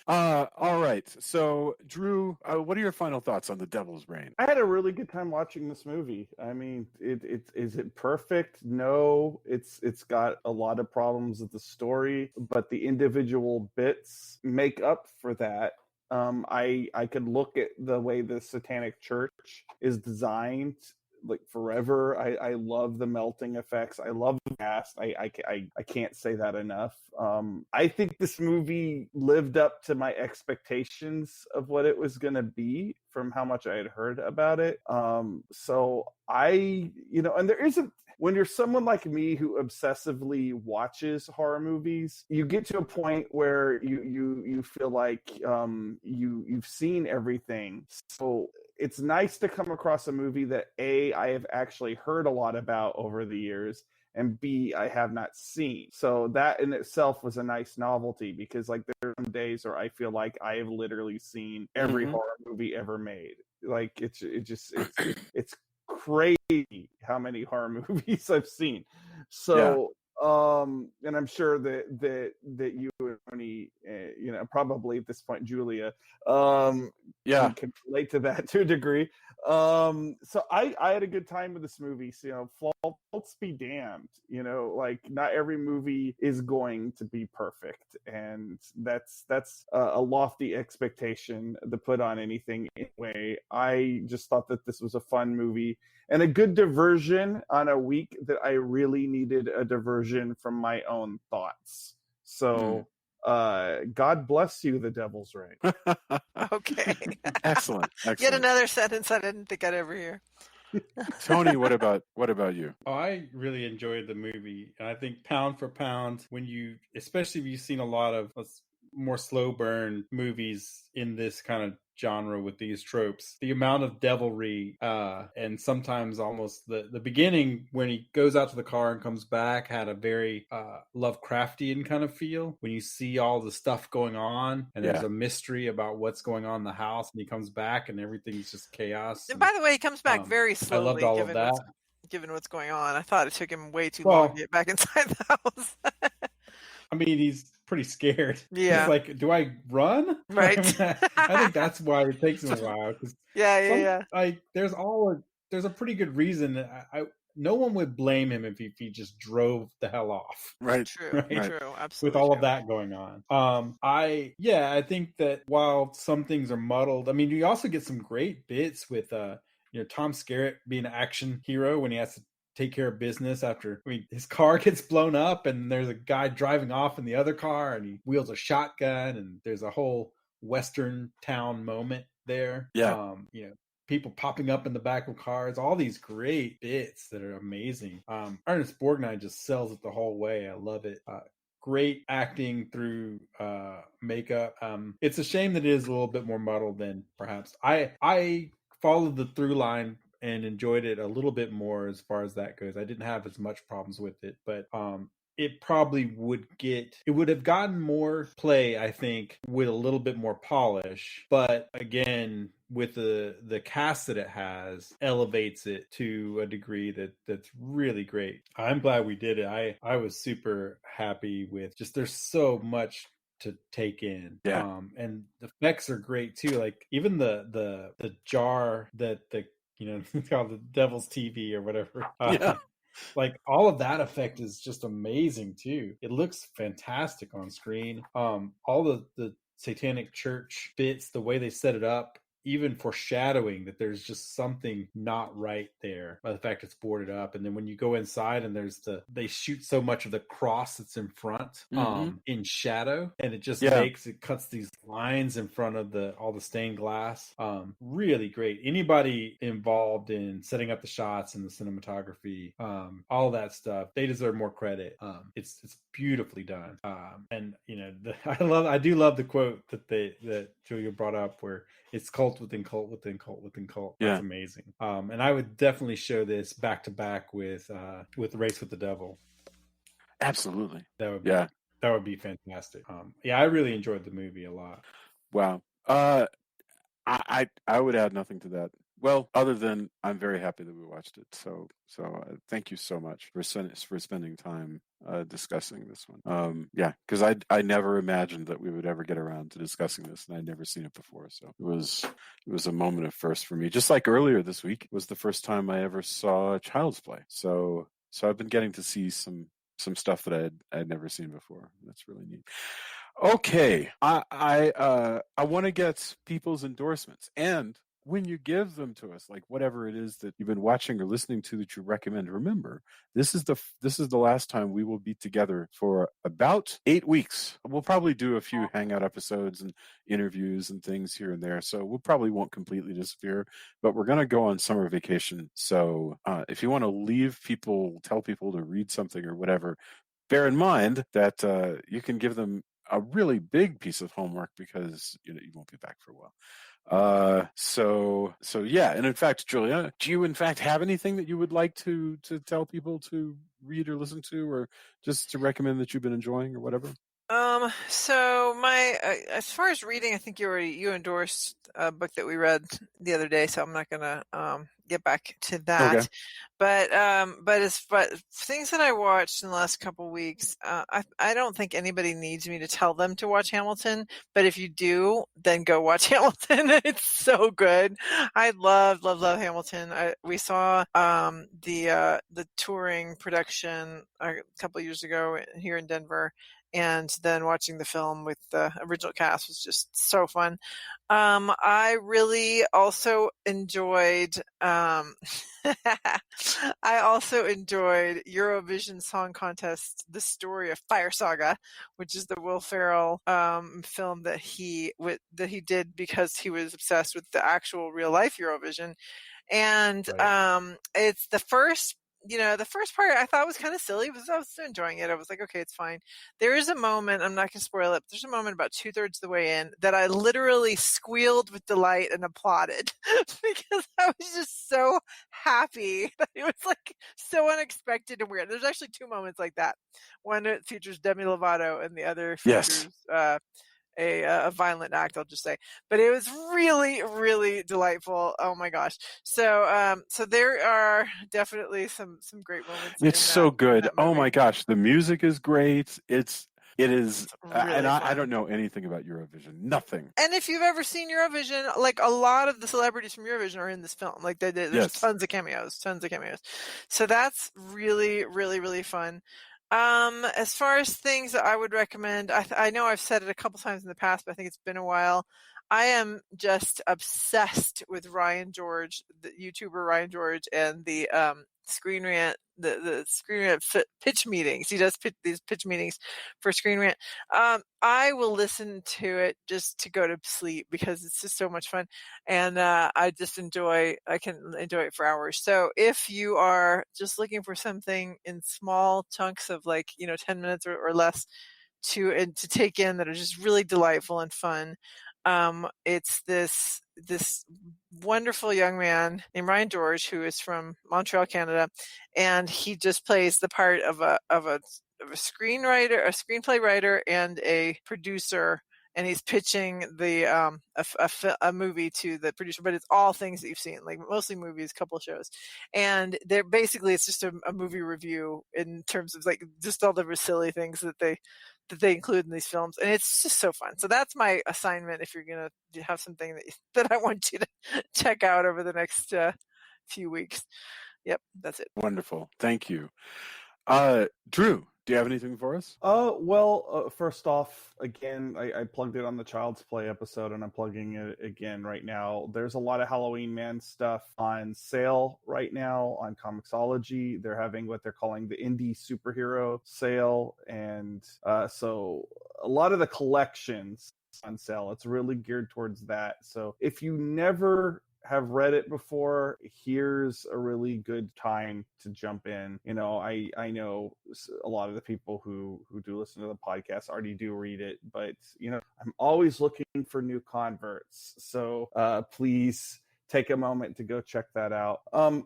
All right. So, Drew, what are your final thoughts on The Devil's Rain? I had a really good time watching this movie. I mean, is it perfect? No, it's got a lot of problems with the story, but the individual bits make up for that. I could look at the way the Satanic Church is designed like forever. I love the melting effects. I love the cast. I can't say that enough. I think this movie lived up to my expectations of what it was going to be from how much I had heard about it. So and there isn't, when you're someone like me who obsessively watches horror movies, you get to a point where you feel like you've seen everything. So it's nice to come across a movie that A, I have actually heard a lot about over the years, and B, I have not seen. So that in itself was a nice novelty, because like there are some days where I feel like I have literally seen every horror movie ever made. Like it's crazy how many horror movies I've seen. So and I'm sure that you and Tony, probably at this point Julia, can relate to that to a degree. So I had a good time with this movie. So, faults be damned. Like not every movie is going to be perfect, and that's a lofty expectation to put on anything anyway. I just thought that this was a fun movie and a good diversion on a week that I really needed a diversion from my own thoughts. So, God bless you, The Devil's Rain. Okay. Excellent. Yet another sentence I didn't think I'd ever hear. Tony, what about you? Oh, I really enjoyed the movie, and I think pound for pound, especially if you've seen a lot of more slow burn movies in this kind of genre with these tropes, the amount of devilry and sometimes almost the beginning when he goes out to the car and comes back had a very Lovecraftian kind of feel when you see all the stuff going on and there's a mystery about what's going on in the house, and he comes back and everything's just chaos. And by the way, he comes back very slowly. I loved all of that. Given what's going on, I thought it took him way too long to get back inside the house. I mean, he's pretty scared. Yeah. He's like, do I run? Right. I think that's why it takes him a while. There's a pretty good reason. No one would blame him if he just drove the hell off. Right. True. Right. True. Absolutely. With all of that going on. I think that while some things are muddled, I mean, you also get some great bits with, Tom Skerritt being an action hero when he has to take care of business after, his car gets blown up and there's a guy driving off in the other car and he wields a shotgun and there's a whole Western town moment there. Yeah. People popping up in the back of cars, all these great bits that are amazing. Ernest Borgnine just sells it the whole way. I love it. Great acting through makeup. It's a shame that it is a little bit more muddled than perhaps I followed the through line and enjoyed it a little bit more as far as that goes. I didn't have as much problems with it, but it probably would have gotten more play, I think, with a little bit more polish. But again, with the cast that it has, elevates it to a degree that's really great. I'm glad we did it. I was super happy with just, there's so much to take in. And the effects are great too. Like even the jar that it's called the Devil's TV or whatever. Like all of that effect is just amazing too. It looks fantastic on screen. All the Satanic Church bits, the way they set it up even foreshadowing that there's just something not right there by the fact it's boarded up. And then when you go inside and they shoot so much of the cross that's in front in shadow, and it just cuts these lines in front of all the stained glass. Really great. Anybody involved in setting up the shots and the cinematography, all that stuff, they deserve more credit. It's beautifully done. And I do love the quote that Julia brought up, where it's cult within cult within cult within cult. That's amazing. And I would definitely show this back to back with Race with the Devil. Absolutely. That would be fantastic. I really enjoyed the movie a lot. Wow. I would add nothing to that. Well, other than I'm very happy that we watched it. So thank you so much for spending time discussing this one. Because I never imagined that we would ever get around to discussing this, and I'd never seen it before. So it was a moment of first for me. Just like earlier this week was the first time I ever saw Child's Play. So I've been getting to see some stuff that I'd never seen before. That's really neat. Okay, I want to get people's endorsements, and when you give them to us, like whatever it is that you've been watching or listening to that you recommend, remember this is the last time we will be together for about 8 weeks. We'll probably do a few hangout episodes and interviews and things here and there, so we probably won't completely disappear, but we're going to go on summer vacation. So if you want to tell people to read something or whatever, bear in mind that you can give them a really big piece of homework, because you won't be back for a while. So yeah. And in fact, Julia, do you in fact have anything that you would like to tell people to read or listen to, or just to recommend that you've been enjoying or whatever? So my as far as reading, I think you endorsed a book that we read the other day, so I'm not gonna get back to that. Okay. But things that I watched in the last couple of weeks, I don't think anybody needs me to tell them to watch Hamilton. But if you do, then go watch Hamilton. It's so good. I love Hamilton. We saw the touring production a couple of years ago here in Denver. And then watching the film with the original cast was just so fun. I really also enjoyed Eurovision Song Contest, The Story of Fire Saga, which is the Will Ferrell film that he did because he was obsessed with the actual real life Eurovision. And it's the first part I thought was kind of silly, but I was enjoying it. I was like, okay, it's fine. There is a moment, I'm not going to spoil it, but there's a moment about 2/3 of the way in that I literally squealed with delight and applauded because I was just so happy. It was like so unexpected and weird. There's actually 2 moments like that. One that features Demi Lovato, and the other features a violent act, I'll just say, but it was really, really delightful. Oh my gosh. So there are definitely some great moments. It's so good. Oh my gosh. The music is great. It is, really and I don't know anything about Eurovision. Nothing. And if you've ever seen Eurovision, like a lot of the celebrities from Eurovision are in this film. Like there's tons of cameos. So that's really, really, really fun. As far as things that I would recommend, I know I've said it a couple times in the past, but I think it's been a while. I am just obsessed with Ryan George, the YouTuber Ryan George, and the Screen Rant, the Screen Rant pitch meetings. He does these pitch meetings for Screen Rant. I will listen to it just to go to sleep because it's just so much fun, and I can enjoy it for hours. So if you are just looking for something in small chunks of 10 minutes or less to take in that are just really delightful and fun, it's this wonderful young man named Ryan George, who is from Montreal, Canada, and he just plays the part of a screenwriter, a screenplay writer, and a producer, and he's pitching a movie to the producer, but it's all things that you've seen, like mostly movies, a couple of shows, and they're basically it's just a movie review in terms of like just all the silly things that they include in these films, and it's just so fun. So that's my assignment if you're gonna have something that I want you to check out over the next few weeks. Yep, that's it. Wonderful, thank you. Drew, Do you have anything for us? First off, again, I plugged it on the Child's Play episode, and I'm plugging it again right now. There's a lot of Halloween Man stuff on sale right now on Comixology. They're having what they're calling the indie superhero sale, and so a lot of the collections on sale. It's really geared towards that. So if you never have read it before, here's a really good time to jump in. You know, I know a lot of the people who do listen to the podcast already do read it, but you know, I'm always looking for new converts. So please take a moment to go check that out.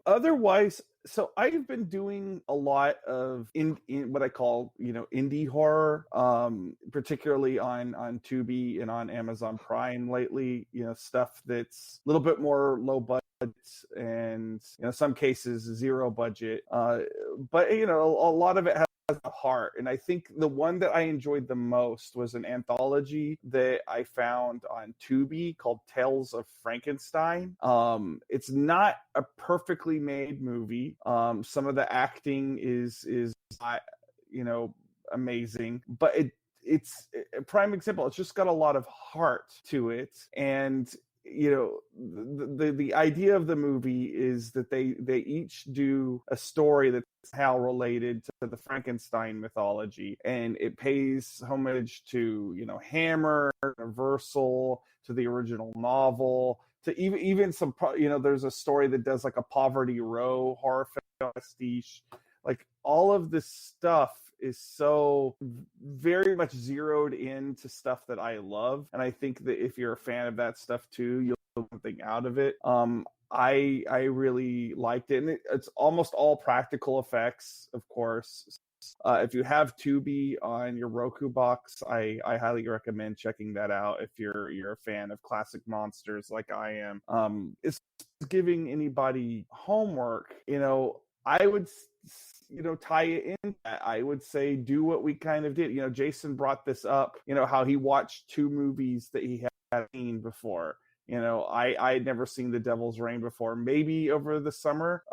Otherwise, so I've been doing a lot of in what I call, you know, indie horror, particularly on Tubi and on Amazon Prime lately. You know, stuff that's a little bit more low budget and, you know, some cases zero budget. But you know, a lot of it has a heart, and I think the one that I enjoyed the most was an anthology that I found on Tubi called Tales of Frankenstein. It's not a perfectly made movie. Some of the acting is not, you know, amazing, but it's a prime example. It's just got a lot of heart to it, and you know, the idea of the movie is that they each do a story that's how related to the Frankenstein mythology, and it pays homage to, you know, Hammer, Universal, to the original novel, to even some, you know, there's a story that does like a Poverty Row horror film pastiche. Like, all of this stuff is so very much zeroed into stuff that I love, and I think that if you're a fan of that stuff too, you'll get something out of it. I really liked it, and it's almost all practical effects, of course. If you have Tubi on your Roku box, I highly recommend checking that out if you're a fan of classic monsters like I am. It's giving anybody homework, you know, I would, you know, tie it in. I would say do what we kind of did. You know, Jason brought this up, you know, how he watched 2 movies that he had seen before. You know, I had never seen The Devil's Rain before. Maybe over the summer,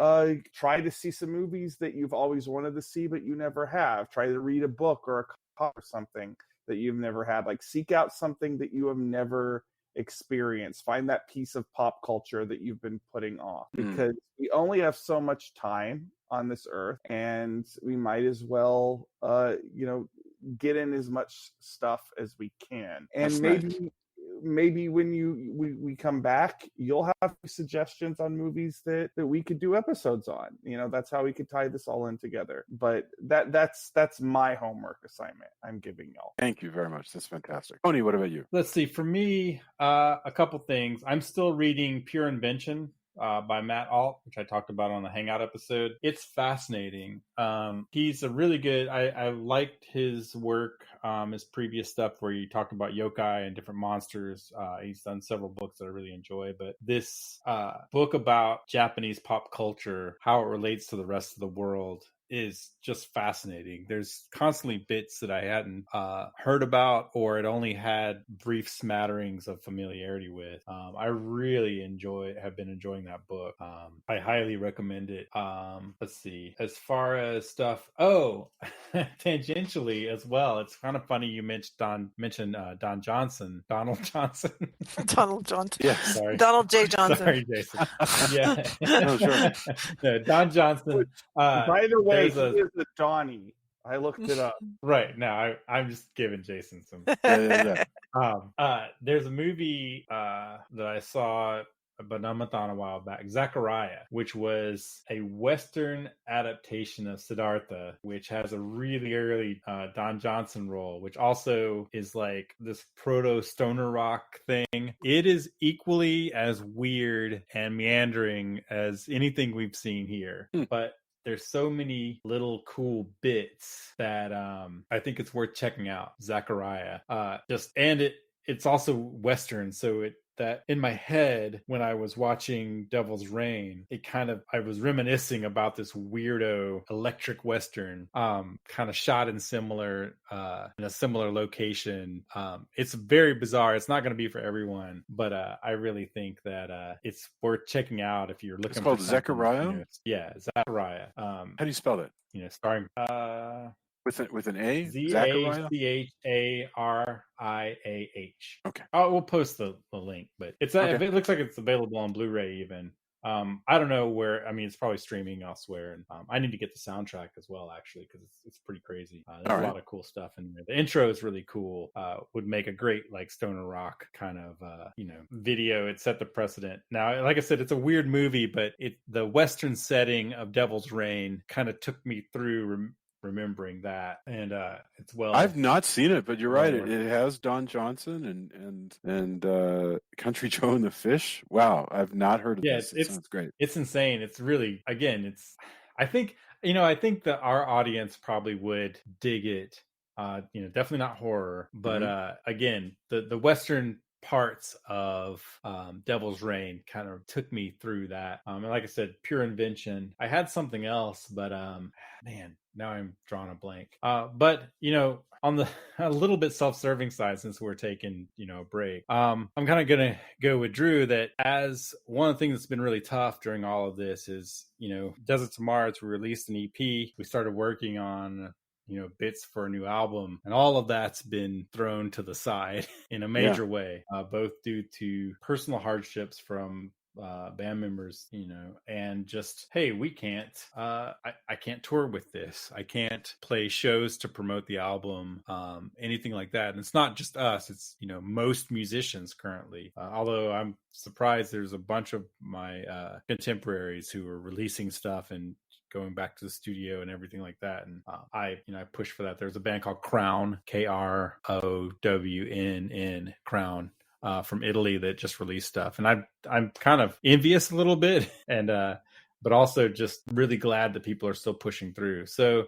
try to see some movies that you've always wanted to see, but you never have. Try to read a book or a comic or something that you've never had. Like, seek out something that you have never experienced. Find that piece of pop culture that you've been putting off, because we only have so much time on this earth, and we might as well, you know, get in as much stuff as we can. And That's maybe nice. Maybe when we come back, you'll have suggestions on movies that we could do episodes on. You know, that's how we could tie this all in together. But that's my homework assignment I'm giving y'all. Thank you very much. That's fantastic. Tony, what about you? Let's see. For me, a couple things. I'm still reading Pure Invention by Matt Alt, which I talked about on the Hangout episode. It's fascinating. He's a really good, I liked his work, his previous stuff where he talked about yokai and different monsters. He's done several books that I really enjoy, but this book about Japanese pop culture, how it relates to the rest of the world, is just fascinating. There's constantly bits that I hadn't heard about, or it only had brief smatterings of familiarity with. I really have been enjoying that book. I highly recommend it. Let's see. As far as stuff, tangentially as well, it's kind of funny you mentioned Donald Johnson. Donald Johnson. Yeah, sorry. Donald J. Johnson. Sorry, Jason. Yeah. Oh, sure. No, Don Johnson. By the way, he there's a- is the Donnie. I looked it up. Right. Now I'm just giving Jason some. Yeah. There's a movie that I saw, but not a while back, Zachariah, which was a Western adaptation of Siddhartha, which has a really early Don Johnson role, which also is like this proto stoner rock thing. It is equally as weird and meandering as anything we've seen here, but there's so many little cool bits that I think it's worth checking out. Zachariah, it's also Western, so that in my head when I was watching Devil's Rain, I was reminiscing about this weirdo electric Western, kind of shot in a similar location. It's very bizarre. It's not going to be for everyone, but I really think that it's worth checking out if you're looking. It's called for Zechariah? You know, yeah, Zachariah. How do you spell it? You know, starring with an A? Zachariah? ZACHARIAH. Okay. Oh, we'll post the link, but Okay. it looks like it's available on Blu-ray even. I don't know where. I mean, it's probably streaming elsewhere, and I need to get the soundtrack as well, actually, because it's pretty crazy. There's a lot of cool stuff in there. The intro is really cool. Would make a great like stoner rock kind of video. It set the precedent. Now, like I said, it's a weird movie, but the Western setting of Devil's Reign kind of took me through remembering that, and it's well. I've not seen it, but you're right. It has Don Johnson and Country Joe and the Fish. Wow, I've not heard of this. It sounds great. It's insane. It's really, again, it's. I think that our audience probably would dig it. Definitely not horror, but again, the Western parts of Devil's Reign kind of took me through that. And like I said, pure invention. I had something else, but man, now I'm drawing a blank. But on the a little bit self-serving side, since we're taking a break, I'm kind of gonna go with Drew that as one of the things that's been really tough during all of this is Desert Tomorrow. We released an EP. We started working on bits for a new album, and all of that's been thrown to the side in a major way, both due to personal hardships from band members, and just, hey, we can't I can't tour with this, I can't play shows to promote the album, anything like that. And it's not just us, it's most musicians currently, although I'm surprised there's a bunch of my contemporaries who are releasing stuff and going back to the studio and everything like that. And I push for that. There's a band called Crown, KROWNN, Crown, from Italy, that just released stuff, and I'm kind of envious a little bit, and but also just really glad that people are still pushing through. So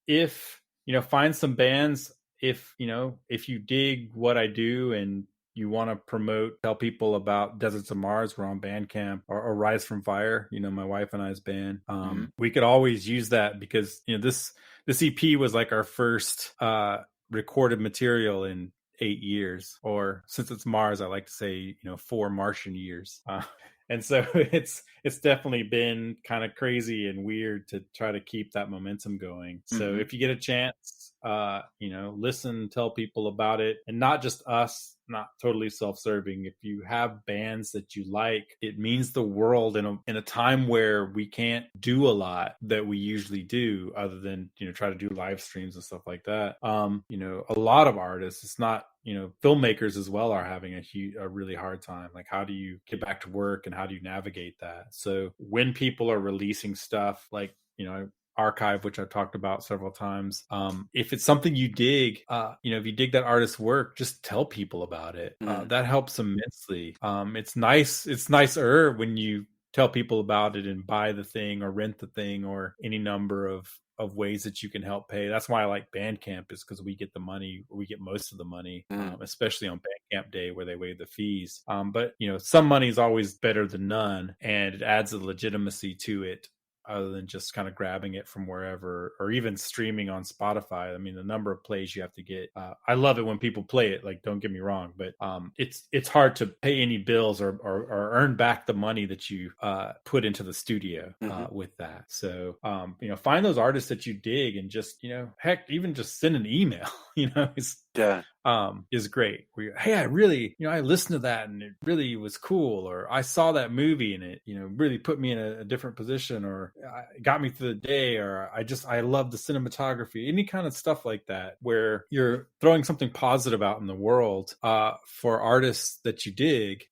if find some bands, if you dig what I do and you want to promote, tell people about Deserts of Mars, we're on Bandcamp, or Rise from Fire, my wife and I's band. We could always use that, because this EP was like our first recorded material in 8 years, or since it's Mars, I like to say 4 Martian years. And so it's definitely been kind of crazy and weird to try to keep that momentum going. So if you get a chance, listen, tell people about it, and not just us, not totally self-serving. If you have bands that you like, it means the world in a time where we can't do a lot that we usually do, other than try to do live streams and stuff like that. A lot of artists, it's not filmmakers as well, are having a really hard time. Like, how do you get back to work, and how do you navigate that? So when people are releasing stuff like Archive, which I've talked about several times, if it's something you dig, if you dig that artist's work, just tell people about it. That helps immensely. It's nicer when you tell people about it and buy the thing or rent the thing, or any number of ways that you can help pay. That's why I like Bandcamp, is because we get the money, or we get most of the money, especially on Bandcamp Day, where they waive the fees. But some money is always better than none, and it adds a legitimacy to it, other than just kind of grabbing it from wherever, or even streaming on Spotify. I mean, the number of plays you have to get. I love it when people play it, like, don't get me wrong, but it's hard to pay any bills or earn back the money that you put into the studio with that. So find those artists that you dig, and just heck, even just send an email. Is great. Hey, I really, I listened to that and it really was cool, or I saw that movie and it, really put me in a different position, or got me through the day, or I love the cinematography, any kind of stuff like that, where you're throwing something positive out in the world for artists that you dig.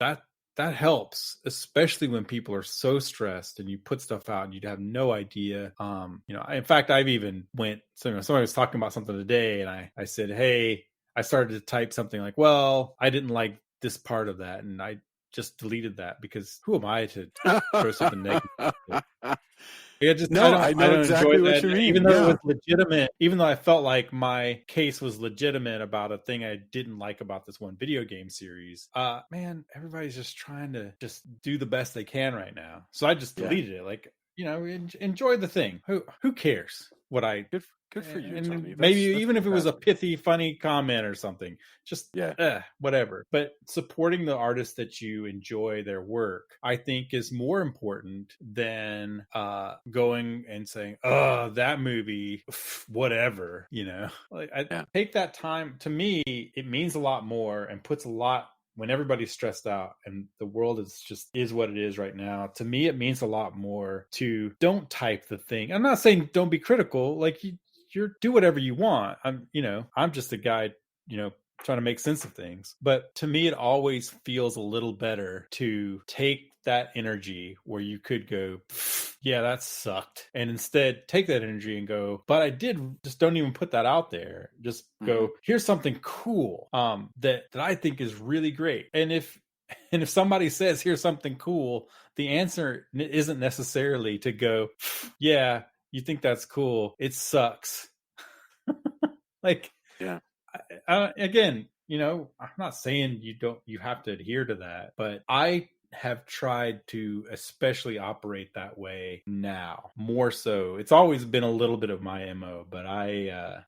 That helps, especially when people are so stressed and you put stuff out and you'd have no idea. In fact, I've even somebody was talking about something today, and I said, hey, I started to type something like, well, I didn't like this part of that, and I just deleted that, because who am I to throw something negative? I know exactly what you mean. Even though it was legitimate, even though I felt like my case was legitimate about a thing I didn't like about this one video game series, man, everybody's just trying to just do the best they can right now. So I just deleted it. Like, enjoy the thing. Who cares what I Good for you, and Tony. maybe That's even if it was a fantastic. pithy, funny comment or something, just Yeah. whatever. But supporting the artists that you enjoy their work, I think, is more important than going and saying, "Oh, that movie, whatever." Like I take that time. To me, it means a lot more and puts a lot. When everybody's stressed out and the world is what it is right now, to me, it means a lot more to don't type the thing. I'm not saying don't be critical. Like you're do whatever you want. I'm just a guy, trying to make sense of things. But to me, it always feels a little better to take that energy where you could go, yeah, that sucked. And instead take that energy and go, but I did, just don't even put that out there. Just go, here's something cool that I think is really great. And if somebody says, here's something cool, the answer isn't necessarily to go, yeah, you think that's cool. It sucks. Like, Yeah. Again, I'm not saying you have to adhere to that, but I have tried to especially operate that way now more so. It's always been a little bit of my MO, but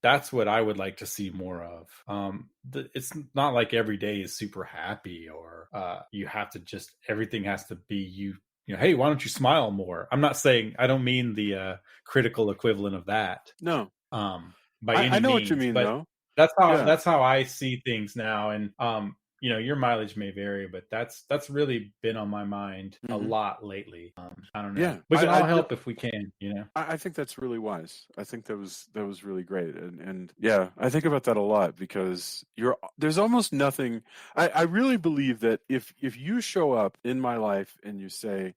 that's what I would like to see more of. It's not like every day is super happy or you have to just, everything has to be you know, hey, why don't you smile more? I'm not saying, I don't mean the critical equivalent of that. No. By any I know means, what you mean, but though. that's how I see things now. And your mileage may vary, but that's really been on my mind a lot lately. I don't know. Yeah, We can all help if we can. I think that's really wise. I think that was really great, and yeah, I think about that a lot because there's almost nothing. I really believe that if you show up in my life and you say,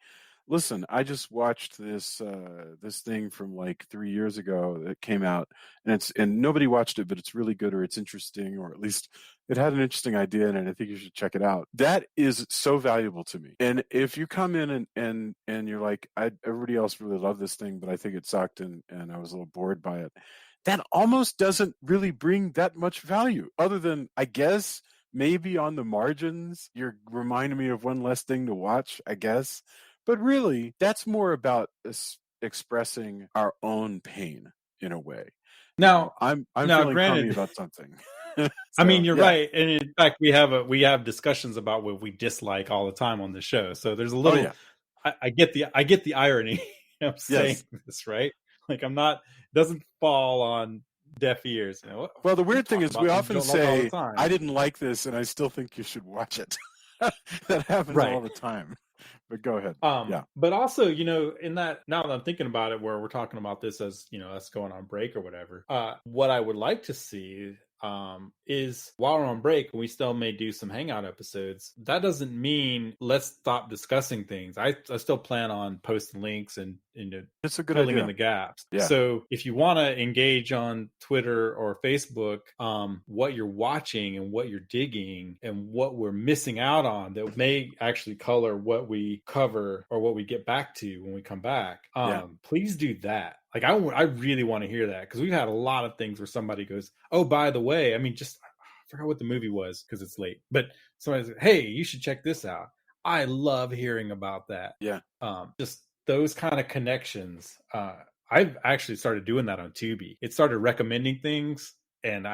listen, I just watched this thing from like 3 years ago that came out, and nobody watched it, but it's really good, or it's interesting, or at least it had an interesting idea in it. I think you should check it out. That is so valuable to me. And if you come in and you're like, everybody else really loved this thing, but I think it sucked, and I was a little bored by it, that almost doesn't really bring that much value, other than, I guess, maybe on the margins, you're reminding me of one less thing to watch, I guess. But really, that's more about expressing our own pain in a way. Now, I'm now, feeling granted, crummy about something. I mean, you're right, and in fact, we have discussions about what we dislike all the time on the show. So there's a little. I get the irony of saying this, right? Like doesn't fall on deaf ears. Well, the weird thing is, we often say, like "I didn't like this, and I still think you should watch it." That happens all the time. But go ahead. But also, in that, now that I'm thinking about it, where we're talking about this as, us going on break or whatever, what I would like to see is while we're on break, we still may do some hangout episodes. That doesn't mean let's stop discussing things. I still plan on posting links and it's a good filling idea. in the gaps. Yeah. So if you want to engage on Twitter or Facebook, what you're watching and what you're digging and what we're missing out on that may actually color what we cover or what we get back to when we come back, please do that. Like I really want to hear that, because we've had a lot of things where somebody goes, oh, by the way, I mean, I forgot what the movie was because it's late, but somebody said, hey, you should check this out. I love hearing about that. Yeah. Just those kind of connections. I've actually started doing that on Tubi. It started recommending things, and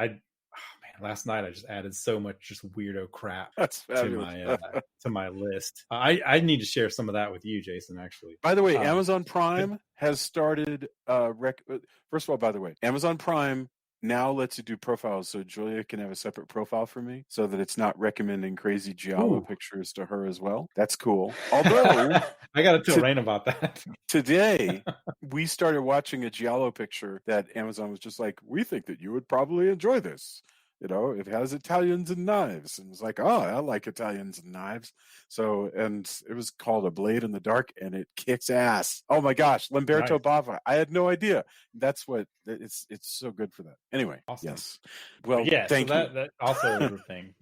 last night I just added so much just weirdo crap to my list. I need to share some of that with you, Jason, actually. By the way, Amazon Prime has started first of all, by the way, Amazon Prime now lets you do profiles, so Julia can have a separate profile for me, so that it's not recommending crazy giallo pictures to her as well. That's cool. Although I got to tell Rain about that. Today, we started watching a giallo picture that Amazon was just like, we think that you would probably enjoy this. It has Italians and knives. And it's like, oh, I like Italians and knives. So, and it was called A Blade in the Dark, and it kicks ass. Oh my gosh, Lamberto Bava. I had no idea. That's what, it's so good for that. Anyway, awesome. Yes. Well, thank you. That also is the thing,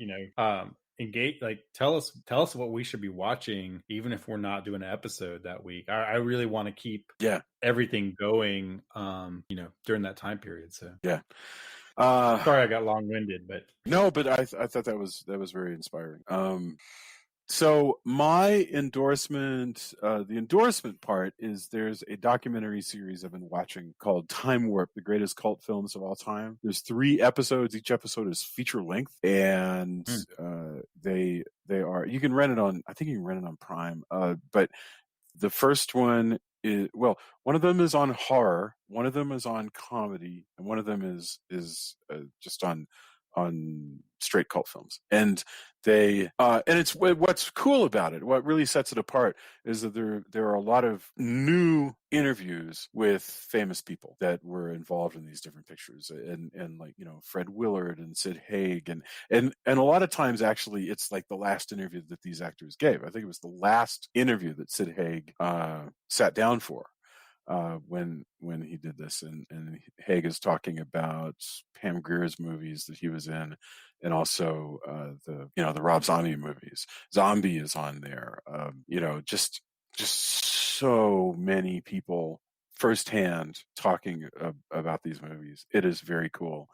engage, like tell us what we should be watching, even if we're not doing an episode that week. I really want to keep everything going, during that time period. So sorry I got long-winded, but no, but I thought that was very inspiring. So my endorsement, the endorsement part is there's a documentary series I've been watching called Time Warp, the greatest cult films of all time. There's 3 episodes. Each episode is feature length, and they are. You can rent it on. I think you can rent it on Prime. But the first one is, well, one of them is on horror, one of them is on comedy, and one of them is just on straight cult films. And they and it's what's cool about it, what really sets it apart, is that there are a lot of new interviews with famous people that were involved in these different pictures, and like, you know, Fred Willard and Sid Haig, and a lot of times actually it's like the last interview that these actors gave. I think it was the last interview that Sid Haig sat down for when he did this, and Haig is talking about Pam Grier's movies that he was in, and also the Rob Zombie movies. Zombie is on there. Just so many people firsthand talking about these movies. It is very cool.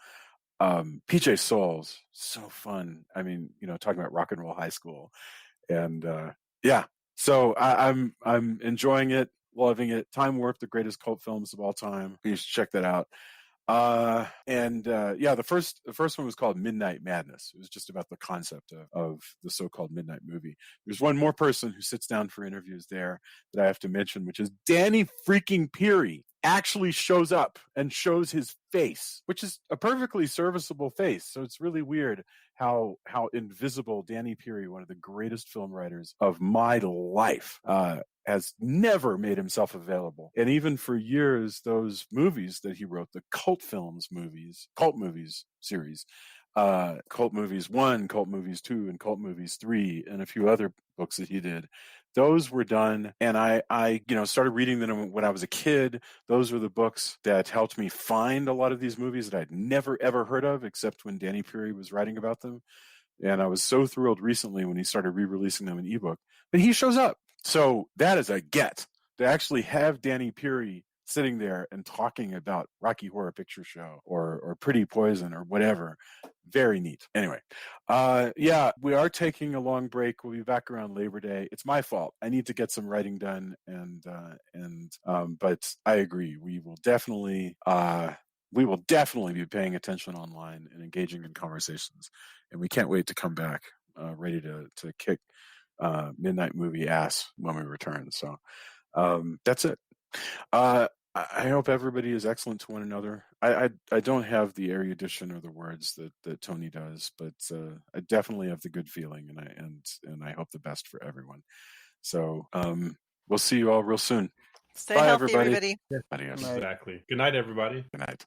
PJ Souls, so fun. I mean, talking about Rock and Roll High School, and yeah. So I'm enjoying it, loving it. Time Warp, the greatest cult films of all time. You should check that out. The first one was called Midnight Madness. It was just about the concept of the so-called midnight movie. There's one more person who sits down for interviews there that I have to mention, which is Danny freaking Peary. Actually shows up and shows his face, which is a perfectly serviceable face. So it's really weird how invisible Danny Peary, one of the greatest film writers of my life, has never made himself available. And even for years, those movies that he wrote, the cult movies series, Cult Movies 1, Cult Movies 2, and Cult Movies 3, and a few other books that he did, those were done, and I started reading them when I was a kid. Those were the books that helped me find a lot of these movies that I'd never ever heard of, except when Danny Peary was writing about them. And I was so thrilled recently when he started re-releasing them in ebook. But he shows up, so that is a get to actually have Danny Peary sitting there and talking about Rocky Horror Picture Show or Pretty Poison or whatever. Very neat. Anyway, we are taking a long break. We'll be back around Labor Day. It's my fault. I need to get some writing done, but I agree. We will definitely be paying attention online and engaging in conversations, and we can't wait to come back ready to kick midnight movie ass when we return. So that's it. I hope everybody is excellent to one another. I don't have the erudition or the words that Tony does, but I definitely have the good feeling, and I hope the best for everyone. So we'll see you all real soon. Stay Bye, healthy, everybody. everybody. Adios. Exactly. Good night, everybody. Good night.